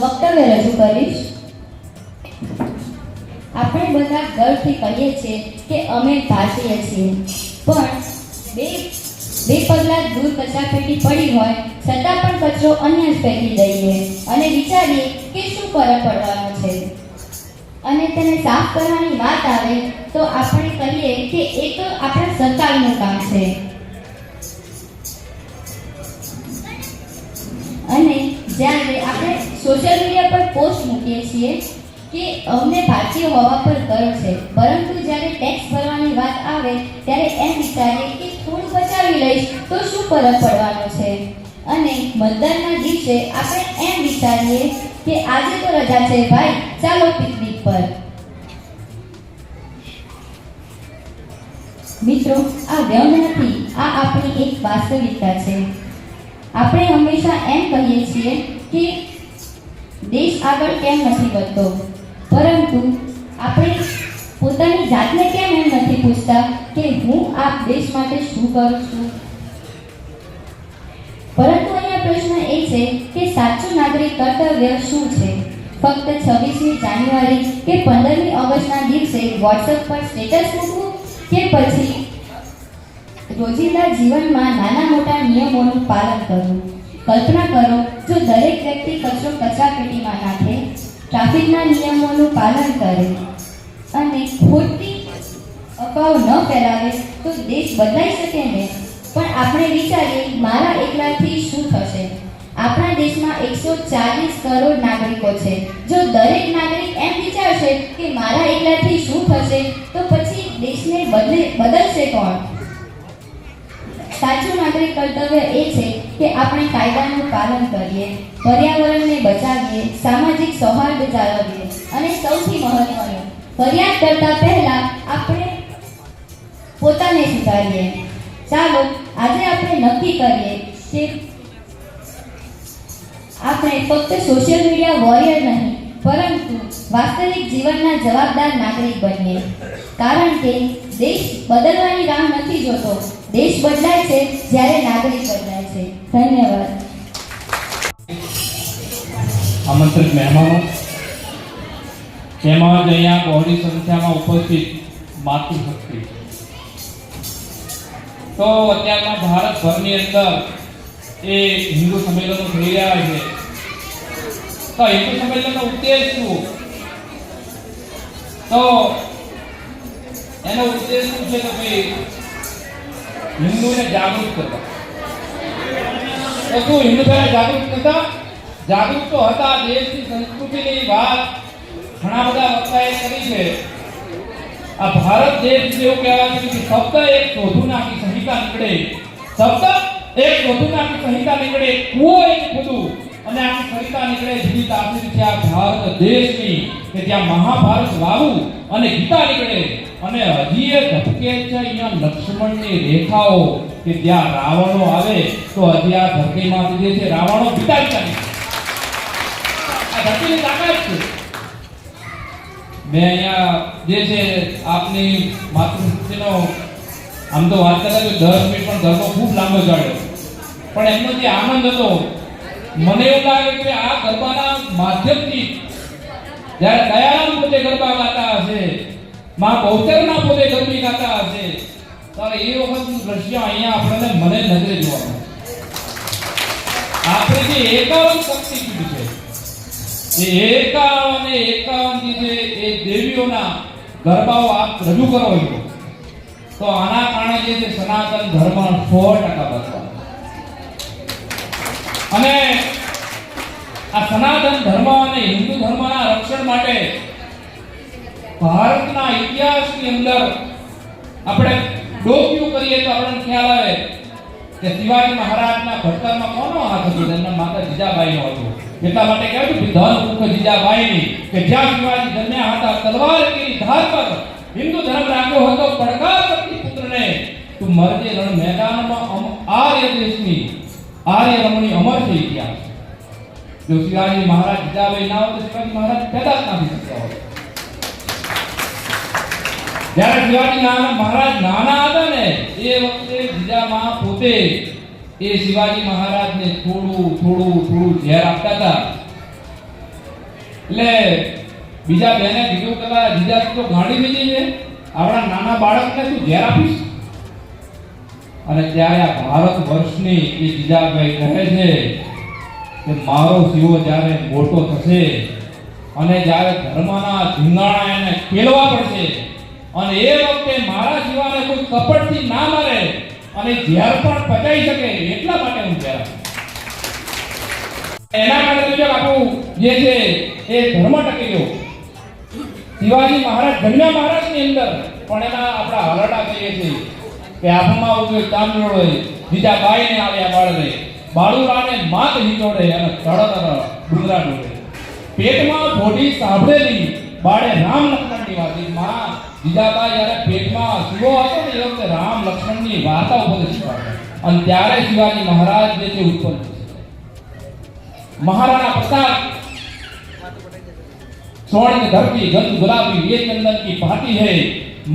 વક્તવ્ય રજૂ કરીશ. આપણે બધા ગર્વથી કહીએ છીએ કે અમે ભારતીય છીએ, પણ બે પગલાં દૂર કચરાપેટી પડી હોય છતાં પણ કચરો અહીંયા જ ફેંકી દઈએ અને વિચારીએ કે શું ફરક પડવાનો છે. અને તેને સાફ કરવાની વાત આવે તો આપણે કહીએ કે એ તો આપણા સરકારનું કામ છે. અને જ્યારે આપણે સોશિયલ મીડિયા પર પોસ્ટ મૂકીએ છીએ કે અમને ભારતીય હોવા પર ગર્વ છે, પરંતુ જ્યારે ટેક્સ ભરવાની વાત આવે ત્યારે એમ વિચારીએ કે થોડું બચાવી લઈશ તો શું ફરક પડવાનો છે, અને મતદાનના દિવસે આપણે એમ વિચારીએ કે આજે તો રજા છે ભાઈ, ચાલો પિકનિક પર. મિત્રો, આ વ્યંગ નથી, આ આપણી એક વાસ્તવિકતા છે. આપણે હંમેશા એમ કહીએ છીએ કે દેશ આગળ કેમ નથી વધતો, પરંતુ આપણે પોતાની જાતને કેમ એમ નથી પૂછતા કે હું આ દેશ માટે શું કરું છું. પરંતુ અહીંયા પ્રશ્ન એ છે કે સાચું નાગરિક કર્તવ્ય શું છે? ફક્ત 26મી જાન્યુઆરી કે 15મી ઓગસ્ટના દિવસે વોટ્સએપ પર સ્ટેટસ મૂકવું, કે પછી રોજિંદા જીવનમાં નાના મોટા નિયમોનું પાલન કરવું? કલ્પના કરો, જો દરેક વ્યક્તિ કચરો કચરાપેટીમાં નાખે, ટ્રાફિકના નિયમોનું પાલન કરે અને ખોટી અફવાઓ ન ફેલાવે તો દેશ બદલાઈ શકે ને? પણ આપણે વિચારીએ મારા એકલાથી શું થશે? આપણા દેશમાં 140 કરોડ નાગરિકો છે. જો દરેક નાગરિક એમ વિચારશે કે મારા એકલાથી શું થશે, તો પછી દેશને બદલશે કોણ? સાચું નાગરિક કર્તવ્ય એ છે કે આપણે કાયદાનું પાલન કરીએ, પર્યાવરણને બચાવીએ, સામાજિક સૌહાર્દ જાળવીએ અને સૌથી મહત્વનું, ફરિયાદ કરતા પહેલા આપણે પોતાને સુધારીએ. ચાલો આજે આપણે નક્કી કરીએ કે આપણે ફક્ત સોશિયલ મીડિયા વોરિયર નહીં, પરંતુ વાસ્તવિક જીવનના જવાબદાર નાગરિક બનીએ. કારણ કે દેશ બદલવાની રાહ નથી જોતો, દેશ બદલાય છે જ્યારે નાગરિક બદલાય છે. ધન્યવાદ. આમંત્રિત મહેમાનો, તેમજ અહીંયા બહોળી સંખ્યામાં ઉપસ્થિત માતૃશક્તિ, તો અત્યારમાં ભારતભરની અંદર એ હિન્દુ સંમેલનો થઈ રહ્યા છે. તો હિન્દુ સંમેલનનો ઉદ્દેશ શું? તો એનો ઉદ્દેશ શું છે? તો ભાઈ હિન્દુને જાગૃત કરવા. તો શું હિન્દુ પહેલા જાગૃત નતા? જાગૃત તો હતા. દેશની સંસ્કૃતિની વાત ઘણા બધા વક્તાએ કરી છે. આ ભારત દેશ જેવું કહેવાય છે કે શબ્દ એક શોધું નાખી સંહિતા નીકળે, શબ્દ એક શોધું નાખી સંહિતા નીકળે, કુવો એક ખોદું અને આખી સંહિતા નીકળે. જુદી તાસીર છે આ ભારત દેશની કે ત્યાં મહાભારત વાવું અને ગીતા નીકળે. અને હજી એ ધબકે છે અહીંયા લક્ષ્મણની રેખાઓ કે જ્યાં રાવણો આવે તો હજી આ ધરતીમાંથી જે છે રાવણો બીતા બીતા નીકળે. આ ધરતીની તાકાત છે. મેં અહીંયા જે છે આપની માતૃશક્તિનો આમ તો વાત કરતા તો 10 મિનિટ પણ ગરબો ખૂબ લાંબો ચાલ્યો, પણ એમનો જે આનંદ હતો, મને એવું લાગે કે આ ગરબાના માધ્યમથી જ્યારે દયારામ પોતે ગરબા ગાતા હશે, માં બહુચરના પોતે ગરબી ગાતા હશે, ત્યારે એ વખતનું દ્રશ્ય અહીંયા આપણને મને નજરે જોવા મળે. આપણે જે 51 શક્તિપીઠ છે, એ 51 જે એ દેવીઓના ગરબાઓ આપ રજૂ કરો છો, તો આના કારણે જે છે સનાતન ધર્મ 100% બચવાનો. અને આ સનાતન ધર્મ અને હિન્દુ ધર્મના રક્ષણ માટે ભારતના ઇતિહાસની અંદર આપણે ડોક્યુ કરીએ તો આપણને ખ્યાલ આવે કે શિવાજી મહારાજના ભડતરમાં કોનો હાથ હતો? તેમના માતા જીજાબાઈનો હતો. એટલા માટે કહેવાય કે ધન મુખ જીજાબાઈની, કે જ્યાં શિવાજી જન્મ્યા હતા તલવાર કી ધાર પર હિન્દુ ધર્મ રાખ્યો હતો પડકાર કરતી પુત્રને, તું મરજે રણ મેદાનમાં આર્ય દેશની આર્ય રમણી અમર છે ઇતિહાસ. જો શિવાજી મહારાજ જીજાબાઈ ના હોત તો શિવાજી મહારાજ પેદા જ નથી શક્યા હોત. જ્યારે શિવાજી મહારાજ નાના હતા ને એ વખતે જીજાબા પોતે એ શિવાજી મહારાજને થોડું ઝેર આપતા હતા. એટલે બીજા બેને કીધું કે જીજા તો ગાડી બીજી છે, આપણા નાના બાળકને તું ઝેર આપીશ? અને ત્યારે આ ભારત વર્ષની એ જીજાબાઈ કહે છે કે મારો શિવો જ્યારે મોટો થશે અને જ્યારે ધર્મના ધીંગાણા એને ખેલવા પડશે અને એ વખતે મારા શિવાને કોઈ કપટથી ના મારે અને ઝેર પણ પચાઈ શકે, એટલા માટે હું ઝેર આપું. એના માટે તો આપણું જે છે એ ધર્મ ટકી ગયો. શિવાજી મહારાજ જન્મ્યા મહારાજની અંદર પણ એના આપણા હરડા કહીએ છીએ કે આફમાં ઉગ્યો ચાંદલો હોય બીજા બાઈને આવ્યા બાળરે બાળુરાને માત હિંચોડે અને તળતર ડુંગરા ડોળે પેટમાં ભોડી સાંભળેલી બાળે રામ લક્ષ્મણની વાતી માં જીજાબા જ્યારે પેટમાં શિવો હતો ને એ વખતે રામ લક્ષ્મણની વાર્તા ઉપદેશ શીખવાડે અને ત્યારે શિવાજી મહારાજ જે છે ઉત્પન્ન થશે। મહારાણા પ્રતાપ स्वर्ण की धरती गंध गुलाबी ये चंदन की पार्टी है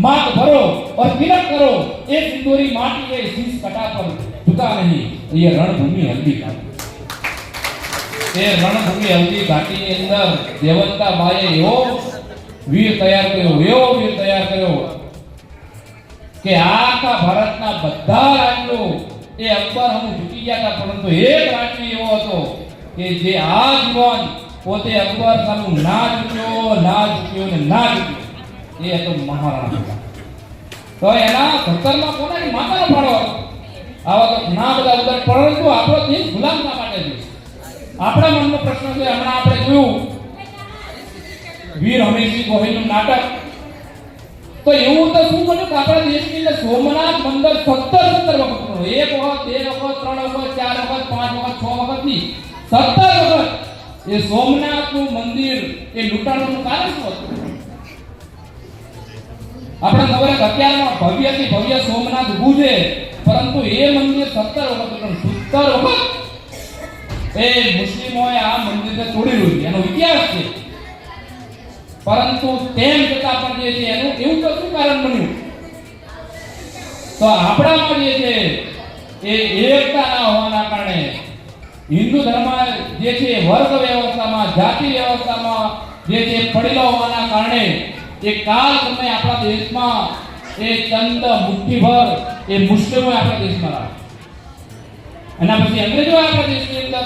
मात भरो और तिलक करो ये सिंदूरी माटी है शीश कटा पर झुका नहीं ये रणभूमि हल्दी घाटी ये रणभूमि हल्दी घाटी ની અંદર દેવંતા બાએ એવો વીર તૈયાર કર્યો કે આખા ભારતના બધા રાજ્યો એ અકબર હમ ઝૂકી ગયા હતા પરંતુ એક રાજ્ય એવો હતો કે જે આજીવન પોતે અકબર સામે ના ઝૂક્યો એ હતો મહારાણા તો એના ઘરમાં કોનાની માતાનો ફાળો આવા તો ઘણા બધા ઉદાહરણ પરંતુ આપણો દેશ ગુલામ ના માટે છે। આપણા મનનો પ્રશ્ન છે હમણાં આપણે જોયું વીર હમીરસિંહ ગોહિલનું નાટક તો એવું તો શું બન્યું કે આપણા દેશની અંદર સોમનાથ મંદિર 17 વખત એક વખત બે વખત ત્રણ વખત ચાર વખત પાંચ વખત છ વખત ની 17 વખત એ સોમનાથનું મંદિર એ લૂંટાણુંનું કારણ શું હતું? આપણે ખબર છે અત્યારમાં ભવ્યથી ભવ્ય સોમનાથ ઊભું છે પરંતુ એ મંદિર 17 વખત એ મુસ્લિમોએ આ મંદિરને તોડેલું છે એનો ઇતિહાસ છે પરંતુ તેમ છતાં પણ જે છે એનું એવું તો શું કારણ બન્યું? તો આપણામાં જે છે એ એકતા ના હોવાના કારણે હિન્દુ ધર્મ જે છે વર્ગ વ્યવસ્થામાં જાતિ વ્યવસ્થામાં જે છે પડેલો હોવાના કારણે એ કાળ સમય આપણા દેશમાં એ ચંદ મુઠ્ઠીભર એ મુસ્લિમો આપણા દેશમાં આવ્યા એના પછી અંગ્રેજો આપણા દેશની અંદર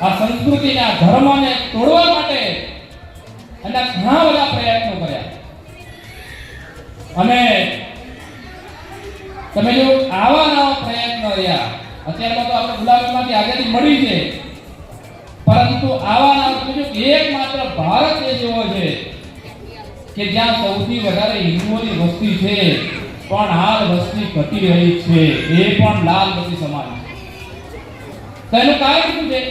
આ સંસ્કૃતિને આ ધર્મને તોડવા માટે અને ઘણા બધા પ્રયત્નો કર્યા અને તમે જો આવા નવા પ્રયત્નો રહ્યા અત્યારમાં તો આપણે ગુલામીમાંથી આઝાદી મળી છે પરંતુ આવા નવા એકમાત્ર ભારત દેશ એવો છે કે જ્યાં સૌથી વધારે હિન્દુઓની વસ્તી છે પણ હાલ વસ્તી ઘટી રહી છે એ પણ લાલ બત્તી સમાન તો એનું કારણ શું છે?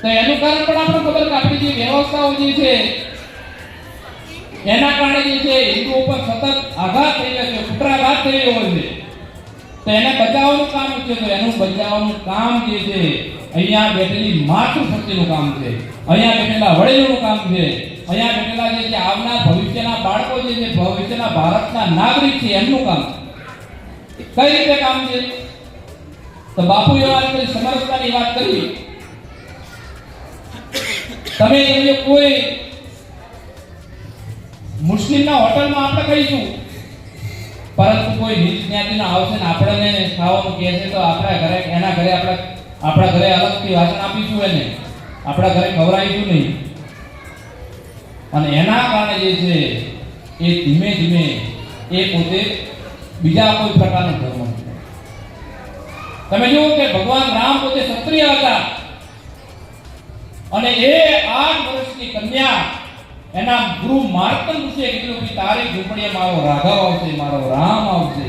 તો એનું કારણ પણ આપણે ખબર કે આપણી જે વ્યવસ્થાઓ જે છે એના કારણે જે છે હિન્દુ ઉપર સતત આઘાત થઈ રહ્યો છે કુટરાઘાત થઈ રહ્યો છે તો એને બચાવવાનું કામ છે તો એનું બચાવવાનું કામ જે છે અહીંયા બેઠેલી માતૃશક્તિનું કામ છે અહીંયા બેઠેલા વડીલોનું કામ છે અહીંયા બેઠેલા જે આવનાર ભવિષ્યના બાળકો જે છે ભવિષ્યના ભારતના નાગરિક છે એમનું કામ કઈ રીતે કામ છે? તો બાપુએ વાત કરી સમરસતાની વાત કરી તમે કોઈ મુસ્લિમના હોટલમાં આપણે કહીશું પરંતુ કોઈ નીચ જ્ઞાતિનો આવશે ને આપણને ખાવાનું કહે છે તો આપણા ઘરે એના ઘરે આપણા ઘરે અલગથી વાસણ આપીશું એને આપણા ઘરે ખવડાવીશું નહીં અને એના કારણે જે છે એ ધીમે ધીમે એ પોતે બીજા કોઈ પ્રકારનો ધર્મ તમે જુઓ કે ભગવાન રામ પોતે ક્ષત્રિય હતા અને એ 8 વર્ષની કન્યા એના ગુરુ માર્તન પૂછે કીધું કે તારી ઝૂંપડીએ મારો રાઘવ આવશે મારો રામ આવશે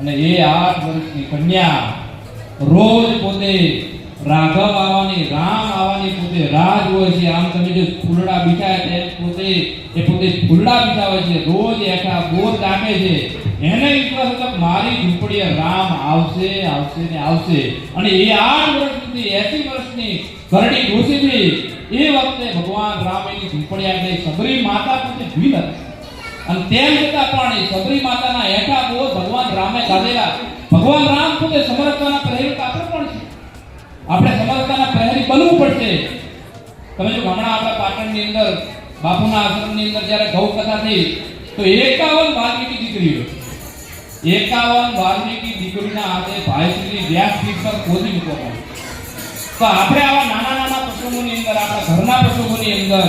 અને એ 8 વર્ષની કન્યા રોજ પોતે રાઘવ આવવાની રામ આવવાની પોતે રાહ જોવે છે આમ તમે જો ફૂલડા બીછાય તે પોતે ફૂલડા બીછાવે છે રોજ એઠા બોર કાપે છે એને વિશ્વાસ હતો કે મારી ઝૂંપડીએ રામ આવશે ને આવશે અને એ 8 વર્ષથી 80 વર્ષની ઘરડી ડોસી હતી એ વખતે ભગવાન રામ એની ઝૂંપડી આગળ સબરી માતા પોતે ભીલ હતી અને તેમ છતાં પણ એ સબરી માતાના હેઠા બોર ભગવાન રામે કાઢેલા ભગવાન રામ પોતે સમરસતાના પ્રહેરી આપણે પણ છે આપણે સમરસતાના પ્રહેરી બનવું પડશે। તમે જો હમણાં આપણા પાટણની અંદર બાપુના આશ્રમની અંદર જ્યારે ગૌ કથા થઈ તો 51 વાલ્મીકી દીકરીઓ 51 વાલ્મીકી દીકરીના હાથે ભાઈશ્રી વ્યાસપીઠ પર ખોદી મૂકવામાં તો આપણે આવા નાના પ્રસંગોની અંદર આપણા ઘરના પ્રસંગોની અંદર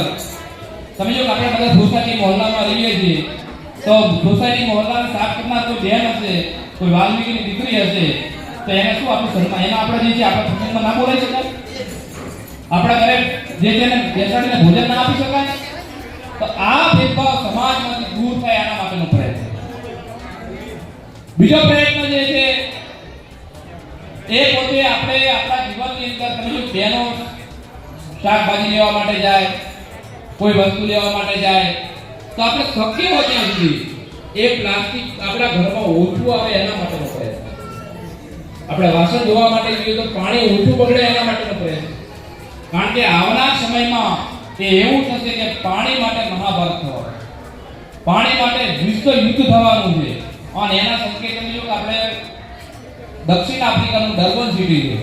તમે જો આપણે બધા સોસાયટી મહોલ્લામાં રહીએ છીએ તો સોસાયટી મહોલ્લાને સાફ કરનાર કોઈ બહેન હશે કોઈ વાલ્મીકીની દીકરી હશે તો એને શું આપણું ઘરમાં એના આપણે જે છે આપણા પ્રસંગમાં ના બોલાઈ શકાય આપણા ઘરે જે છે ને બેસાડીને ભોજન ના આપી શકાય તો આ ભેદભાવ સમાજમાંથી દૂર થાય એના માટેનો પ્રયત્ન. બીજો પ્રયત્ન જે છે એ પોતે આપણે આપણા જીવનની અંદર તમે જો બહેનો શાકભાજી લેવા માટે જાય, કોઈ વસ્તુ લેવા માટે જાય, તો આપણે શક્ય હોય ત્યાં સુધી એ પ્લાસ્ટિક આપણા ઘરમાં ઓછું આવે એના માટેનો પ્રયત્ન. આપણે વાસણ ધોવા માટે જોઈએ તો પાણી ઓછું બગડે એના માટેનો પ્રયત્ન. કારણ કે આવનાર સમયમાં એ એવું થશે કે પાણી માટે મહાભારત થવાનું, પાણી માટે વિશ્વ યુદ્ધ થવાનું છે. અને એના સંકેત તમે જો કે આપણે દક્ષિણ આફ્રિકાનું ડર્બન સિટી છે,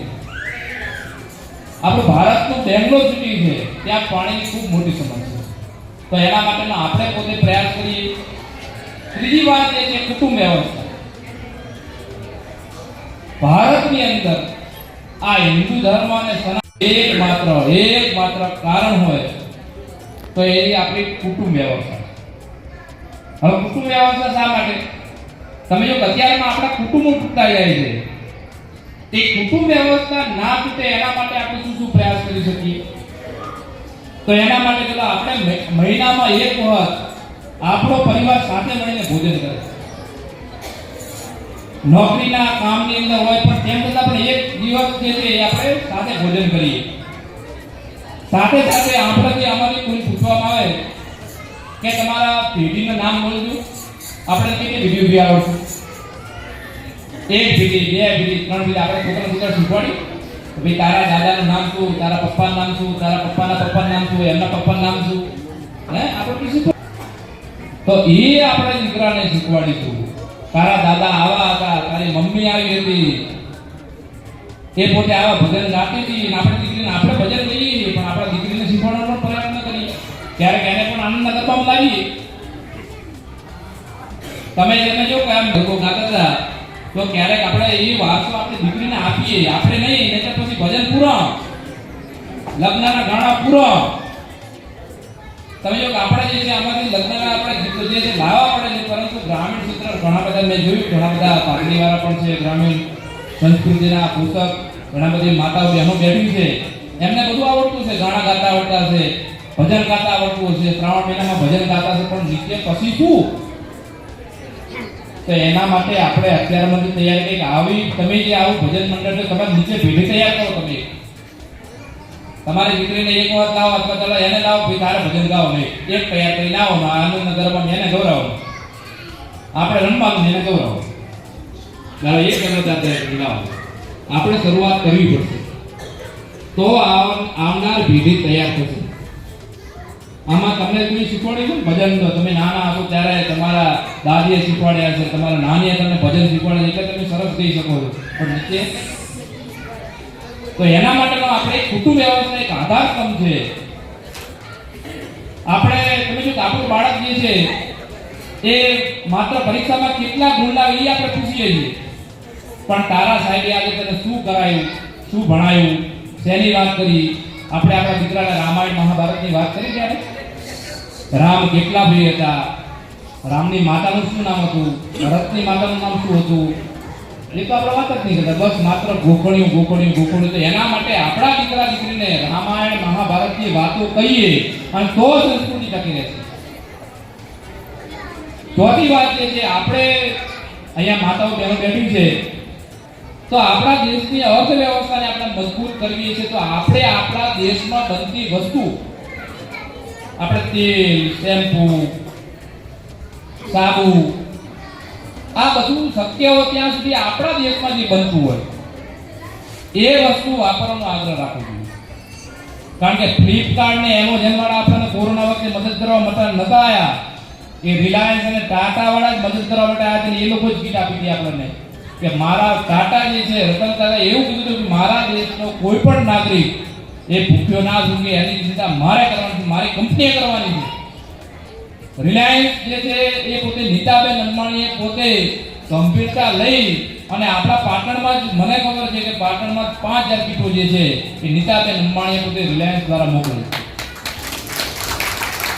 આપણું ભારતનું બેંગ્લોર સિટી છે, ત્યાં પાણીની ખૂબ મોટી સમસ્યા. તો એના માટેનો આપણે પોતે પ્રયાસ કરીએ. ત્રીજી વાત એ છે કુટુંબ વ્યવસ્થા. ભારતની અંદર આ હિન્દુ ધર્મ અને એકમાત્ર કારણ હોય તો એ આપણી કુટુંબ વ્યવસ્થા. હવે કુટુંબ વ્યવસ્થા શા માટે? તમે જો અત્યારમાં આપણા કુટુંબો તૂટતા જાય છે, તે કુટુંબ વ્યવસ્થા ના તૂટે એના માટે આપણે શું શું પ્રયાસ કરી શકીએ? તો એના માટે ચલો આપણે મહિનામાં એક વખત આપણો પરિવાર સાથે મળીને ભોજન કરે. નોકરીના કામની અંદર હોય પણ તેમ છતાં પણ એક દિવસ જે છે એ આપણે સાથે ભોજન કરીએ. સાથે સાથે આપણે અમારી કોઈ પૂછવામાં આવે કે તમારા પેઢીનું નામ બોલજો, આપણે કેટલી વિડીયો બી આવડશે? એક પેઢી, બે પેઢી, ત્રણ પેઢી આપણે છોકરા શીખવાડી ભાઈ તારા દાદાનું નામ શું, તારા પપ્પાનું નામ શું, તારા પપ્પાના પપ્પાનું નામ શું, એમના પપ્પાનું નામ શું, હે આપણે શીખવા. તો એ આપણે દીકરાને શીખવાડીશું. તારા દાદા આવા હતા, તારી મમ્મી આવી હતી, એ પોતે આવા ભજન ગાતી હતી, અને આપણે દીકરીને આપણે ભજન લઈએ છીએ પણ આપણા દીકરીને શીખવાડવાનો પ્રયત્ન કરીએ. ક્યારેક એને પણ આનંદના ગરબામાં લાવીએ. તમે જેને જો કે આમ લોકો ગાતા હતા તો ક્યારેક આપણે એ વારસો આપણે દીકરીને આપીએ, આપણે નહીં, નહીતર પછી ભજન પૂરો, લગ્નના ગાણા પૂરો. તમે જો આપણે જે છે આમાંથી લગ્નના આપણે ગીતો જે છે લાવવા પડે છે, પરંતુ ગ્રામીણ ક્ષેત્ર ઘણા બધા મેં જોયું, ઘણા બધા પાઘડીવાળા પણ છે, ગ્રામીણ સંસ્કૃતિના પોષક ઘણા બધી માતાઓ બહેનો બેઠી છે, એમને બધું આવડતું છે, ગાણા ગાતા આવડતા છે, ભજન ગાતા આવડતું હશે, શ્રાવણ મહિનામાં ભજન ગાતા છે, પણ નિત્ય પછી શું? તો એના માટે આપણે અત્યારમાંથી તૈયારી કંઈક આવી, તમે જે આવું ભજન મંડળ છે તમારે નીચે ભેગી તૈયાર કરો. તમે તમારી દીકરીને એક વખત લાવો અથવા ચાલો એને લાવો, ભાઈ તારે ભજન ગાવો, નહીં એક તૈયાર કરીને આવો, આનંદ ગરબા એને ગૌરવ, આપણે રમવાનું એને ગૌરવ, ચાલો એક ગરબા તૈયાર કરીને આવો. આપણે શરૂઆત કરવી પડશે તો આવનાર પેઢી તૈયાર થશે. આમાં તમને કોઈ શીખવાડ્યું છે ભજન? તો તમે નાના હશો ત્યારે તમારા દાદીએ શીખવાડ્યા છે, તમારા નાનીએ તમને ભજન શીખવાડ્યા એટલે તમે સરસ કહી શકો છો. પણ નીચે તો એના માટેનો આપણે કુટુંબ વ્યવસ્થા એક આધાર સ્તંભ છે. આપણે તમે જો આપણું બાળક જે છે એ માત્ર પરીક્ષામાં કેટલા ગુણ લાવે એ આપણે પૂછીએ છીએ, પણ તારા સાહેબે આજે તને શું કરાયું, શું ભણાયું, શેની વાત કરી? આપણે આપણા દીકરાને રામાયણ મહાભારતની વાત કરી ત્યારે રામ કેટલા ભાઈ હતા, રામની માતાનું શું નામ હતું, ભરતની માતાનું નામ શું હતું, એ તો આપણે વાત જ નહીં કરતા, બસ માત્ર ગોખણ્યું. તો એના માટે આપણા દીકરા દીકરીને રામાયણ મહાભારતની વાતો કહીએ અને તો સંસ્કૃતિ ટકી રહેશે. ચોથી વાત એ છે આપણે અહીંયા માતાઓ બહેનો બેઠી છે, તો આપણા દેશની અર્થવ્યવસ્થાને આપણે મજબૂત કરવી છે. તો આપણે આપણા દેશમાં બનતી વસ્તુ, આપણે તેલ, શેમ્પૂ, સાબુ, આ બધું શક્ય હોય ત્યાં સુધી આપણા દેશમાં જે બનતું હોય એ વસ્તુ વાપરવાનો આગ્રહ રાખવો જોઈએ. કારણ કે ફ્લિપકાર્ટ ને એમેઝોન વાળા આપણને કોરોના વખતે મદદ કરવા માટે નતા આવ્યા, એ રિલાયન્સ અને ટાટા વાળા જ મદદ કરવા માટે આવ્યા છે. એ લોકો જ કીટ આપી હતી આપણને કે મારા ટાટા જે છે રતન ટાટા એવું કીધું કે મારા દેશનો કોઈ પણ નાગરિક એ ભૂખ્યો ના સૂકે એની ચિંતા મારે કરવાની છે, મારી કંપનીએ કરવાની છે. રિલાયન્સ જે છે એ પોતે નીતાબેન અંબાણીએ પોતે ગંભીરતા લઈ અને આપણા પાટણમાં જ મને ખબર છે કે પાટણમાં 5000 કીટો જે છે એ નીતાબેન અંબાણીએ પોતે રિલાયન્સ દ્વારા મોકલી.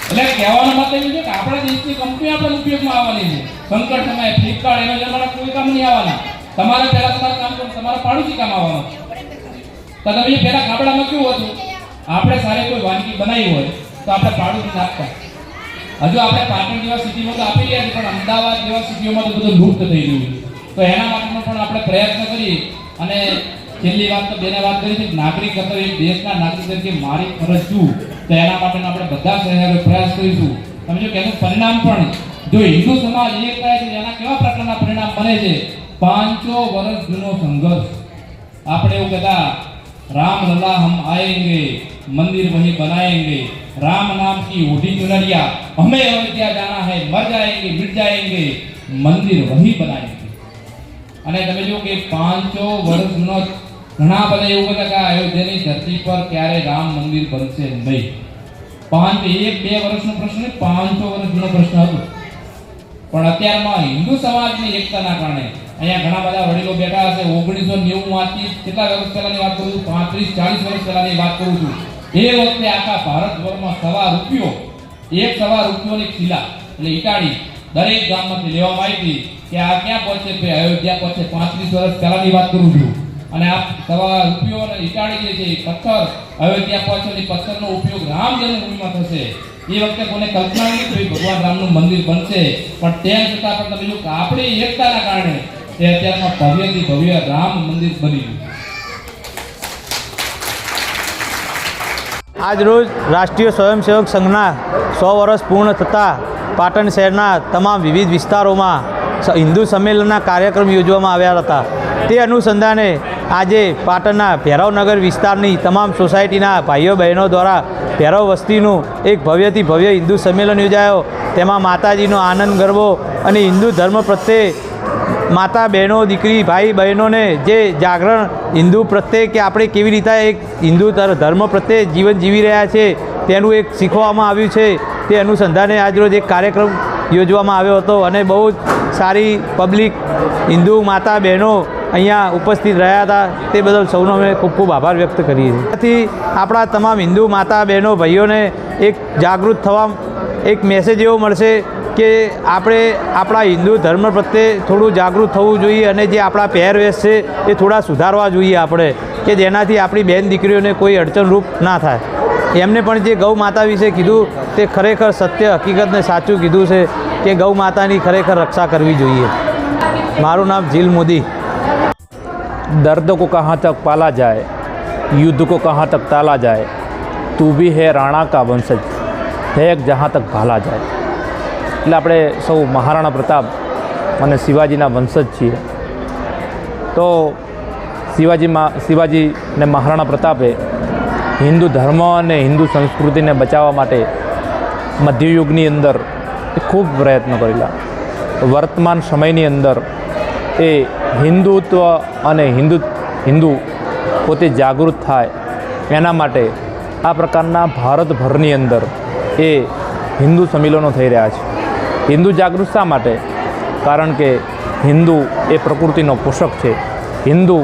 એટલે કહેવાનો મતલબ એ છે કે આપણા દેશની કંપની આપણા ઉપયોગમાં આવવાની છે. સંકટ સમયે ફ્લિપકાર્ટ એમેઝોન વાળા કોઈ કામ નહીં આવવાના. તમારે પહેલા તમારું કામ કરો, તમારા પાડોશી કામ આવવાનું. તો તમે પહેલા ગામડામાં કેવું હતું, આપણે સારી કોઈ વાનગી બનાવી હોય તો આપણે પાડોશી આપતા, હજુ આપણે પાટણ જેવા સિટીમાં તો આપી રહ્યા છે, પણ અમદાવાદ જેવા સિટીઓમાં તો બધું લુપ્ત થઈ ગયું છે. તો એના માટેનો પણ આપણે પ્રયત્ન કરીએ. અને છેલ્લી વાત તો બેને વાત કરી છે, નાગરિક કર્તવ્ય, એક દેશના નાગરિક તરીકે મારી ફરજ શું, તો એના માટેનો આપણે બધા શહેરો પ્રયાસ કરીશું. તમે જો એનું પરિણામ પણ જો હિન્દુ સમાજ એક થાય છે, એના કેવા પ્રકારના પરિણામ બને છે. 500 વર્ષ જૂનો સંઘર્ષ. આપણે એવું કહેતા, राम लला हम आएंगे, मंदिर वही बनाएंगे, राम नाम की ओढ़ी चुनरिया, हमें अयोध्या जाना है, मर जाएंगे मिट जाएंगे, मंदिर वही बनाएंगे. અને તમે જો કે 500 વર્ષ જૂનો ઘણા બધા એવું કહેતા કે અયોધ્યાની ધરતી પર ક્યારે રામ મંદિર બનશે નહીં. 1-2 વર્ષનો પ્રશ્ન નહીં, 500 વર્ષ જૂનો પ્રશ્ન હતો. પણ અત્યારમાં હિન્દુ સમાજની એકતાના કારણે અહીંયા ઘણા બધા વડીલો બેઠા હશે. 1990 માંથી કેટલા વર્ષ પહેલાની વાત કરું છું, 35-40 વર્ષ પહેલાની વાત કરું છું. એ વખતે આખા ભારતભરમાં સવા રૂપિયોની શિલા એટલે ઈટાળી દરેક ગામમાંથી લેવામાં આવી હતી કે આ ક્યાં પહોંચે, અયોધ્યા પહોંચે. 35 વર્ષ પહેલાની વાત કરું છું. અને આ સવા રૂપિયો અને ઈટાળી જે છે એ પથ્થર અયોધ્યા પહોંચે, એ પથ્થરનો ઉપયોગ રામ જન્મભૂમિમાં થશે. એ વખતે કોને કલ્પના નહીં થઈ ભગવાન રામનું મંદિર બનશે. પણ તેમ છતાં પણ તમે જો આપણી એકતાના કારણે તે અત્યારમાં ભવ્યથી ભવ્ય રામ મંદિર બની ગયું. આજ રોજ રાષ્ટ્રીય સ્વયંસેવક સંઘના 100 વર્ષ પૂર્ણ થતાં પાટણ શહેરના તમામ વિવિધ વિસ્તારોમાં હિન્દુ સંમેલનના કાર્યક્રમ યોજવામાં આવ્યા હતા. તે અનુસંધાને આજે પાટણના ભૈરવનગર વિસ્તારની તમામ સોસાયટીના ભાઈઓ બહેનો દ્વારા ભૈરવ વસ્તીનું એક ભવ્યથી ભવ્ય હિન્દુ સંમેલન યોજાયો. તેમાં માતાજીનો આનંદ ગરબો અને હિન્દુ ધર્મ પ્રત્યે માતા બહેનો, દીકરી, ભાઈ બહેનોને જે જાગરણ હિન્દુ પ્રત્યે કે આપણે કેવી રીતે એક હિન્દુ ધર્મ પ્રત્યે જીવન જીવી રહ્યા છે તેનું એક શીખવામાં આવ્યું છે. તે અનુસંધાને આજરોજ એક કાર્યક્રમ યોજવામાં આવ્યો હતો અને બહુ જ સારી પબ્લિક હિન્દુ માતા બહેનો અહીંયા ઉપસ્થિત રહ્યા હતા. તે બદલ સૌનો અમે ખૂબ ખૂબ આભાર વ્યક્ત કરીએ છીએ. આથી આપણા તમામ હિન્દુ માતા બહેનો ભાઈઓને એક જાગૃત થવા એક મેસેજ એવો મળશે કે આપણે આપણા હિન્દુ ધર્મ પ્રત્યે થોડું જાગૃત થવું જોઈએ અને જે આપણા પહેરવેશ છે એ થોડા સુધારવા જોઈએ આપણે, કે જેનાથી આપણી બહેન દીકરીઓને કોઈ અડચણરૂપ ના થાય. એમને પણ જે ગૌ માતા વિશે કીધું તે ખરેખર સત્ય હકીકતને સાચું કીધું છે કે ગૌ માતાની ખરેખર રક્ષા કરવી જોઈએ. મારું નામ જીલ મોદી. दर्द को कहाँ तक पाला जाए, युद्ध को कहाँ तक टाला जाए, तू भी है राणा का वंशज, है जहाँ तक भाला જાય. એટલે આપણે સૌ મહારાણા પ્રતાપ અને શિવાજીના વંશજ છીએ. તો શિવાજી ને મહારાણા પ્રતાપે હિન્દુ ધર્મ અને હિન્દુ સંસ્કૃતિને બચાવવા માટે મધ્યયુગની અંદર ખૂબ પ્રયત્ન કરેલા. વર્તમાન સમયની અંદર એ હિન્દુત્વ અને હિન્દુ પોતે જાગૃત થાય એના માટે આ પ્રકારના ભારતભરની અંદર એ હિન્દુ સંમેલનો થઈ રહ્યા છે. હિન્દુ જાગૃત શા માટે? કારણ કે હિન્દુ એ પ્રકૃતિનો પોષક છે, હિન્દુ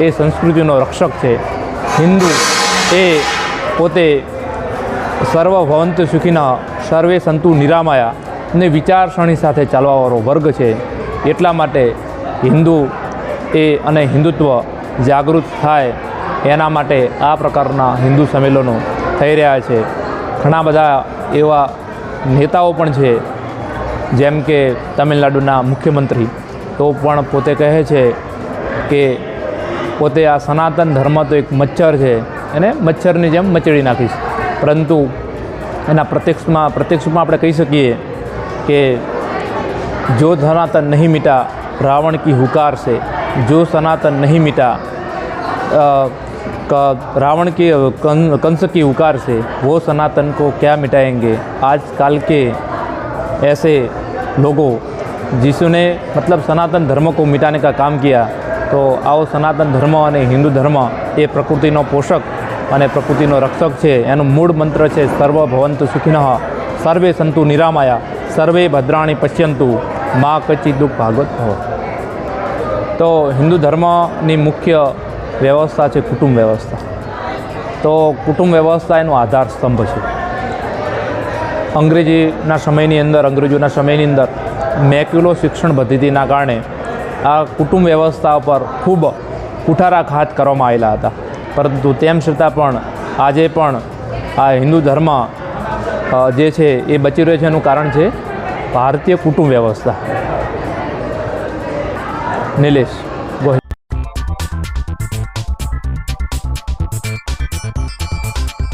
એ સંસ્કૃતિનો રક્ષક છે, હિન્દુ એ પોતે સર્વભવંતુ સુખિનઃ સર્વે સંતુ નિરામયા ને વિચારસરણી સાથે ચાલવાવાળો વર્ગ છે. એટલા માટે હિન્દુ એ અને હિન્દુત્વ જાગૃત થાય એના માટે આ પ્રકારના હિન્દુ સંમેલનો થઈ રહ્યા છે. ઘણા બધા એવા નેતાઓ પણ છે, જેમ કે તમિલનાડુના મુખ્યમંત્રી તો પણ પોતે કહે છે કે પોતે આ સનાતન ધર્મ તો એક મચ્છર છે, એને મચ્છરની જેમ મચડી નાખીશ. પરંતુ એના પ્રત્યક્ષમાં આપણે કહી શકીએ કે જો સનાતન નહીં મિટા रावण की हुकार से, जो सनातन नहीं मिटा रावण की कंस की हुकार से, वो सनातन को क्या मिटाएंगे. आजकल के ऐसे लोगों जिसने मतलब सनातन धर्म को मिटाने का काम किया, तो आओ सनातन धर्म और हिंदू धर्म ये प्रकृतिનો પોષક અને પ્રકૃતિનો રક્ષક છે. એનું મૂળ મંત્ર છે સર્વભવંતુ સુખિનઃ સર્વે સંતુ નિરામયા સર્વે ભદ્રાણી પશ્યંતુ માં કચિત દુઃખ ભાગવત ભવ. તો હિન્દુ ધર્મની મુખ્ય વ્યવસ્થા છે કુટુંબ વ્યવસ્થા. તો કુટુંબ વ્યવસ્થા એનો આધાર સ્તંભ છે. અંગ્રેજોના સમયની અંદર મેક્યુલો શિક્ષણ પદ્ધતિના કારણે આ કુટુંબ વ્યવસ્થા પર ખૂબ કુઠારાઘાત કરવામાં આવેલા હતા. પરંતુ તેમ છતાં પણ આજે પણ આ હિન્દુ ધર્મ જે છે એ બચી રહ્યો છે એનું કારણ છે ભારતીય કુટુંબ વ્યવસ્થા. નિલેશ.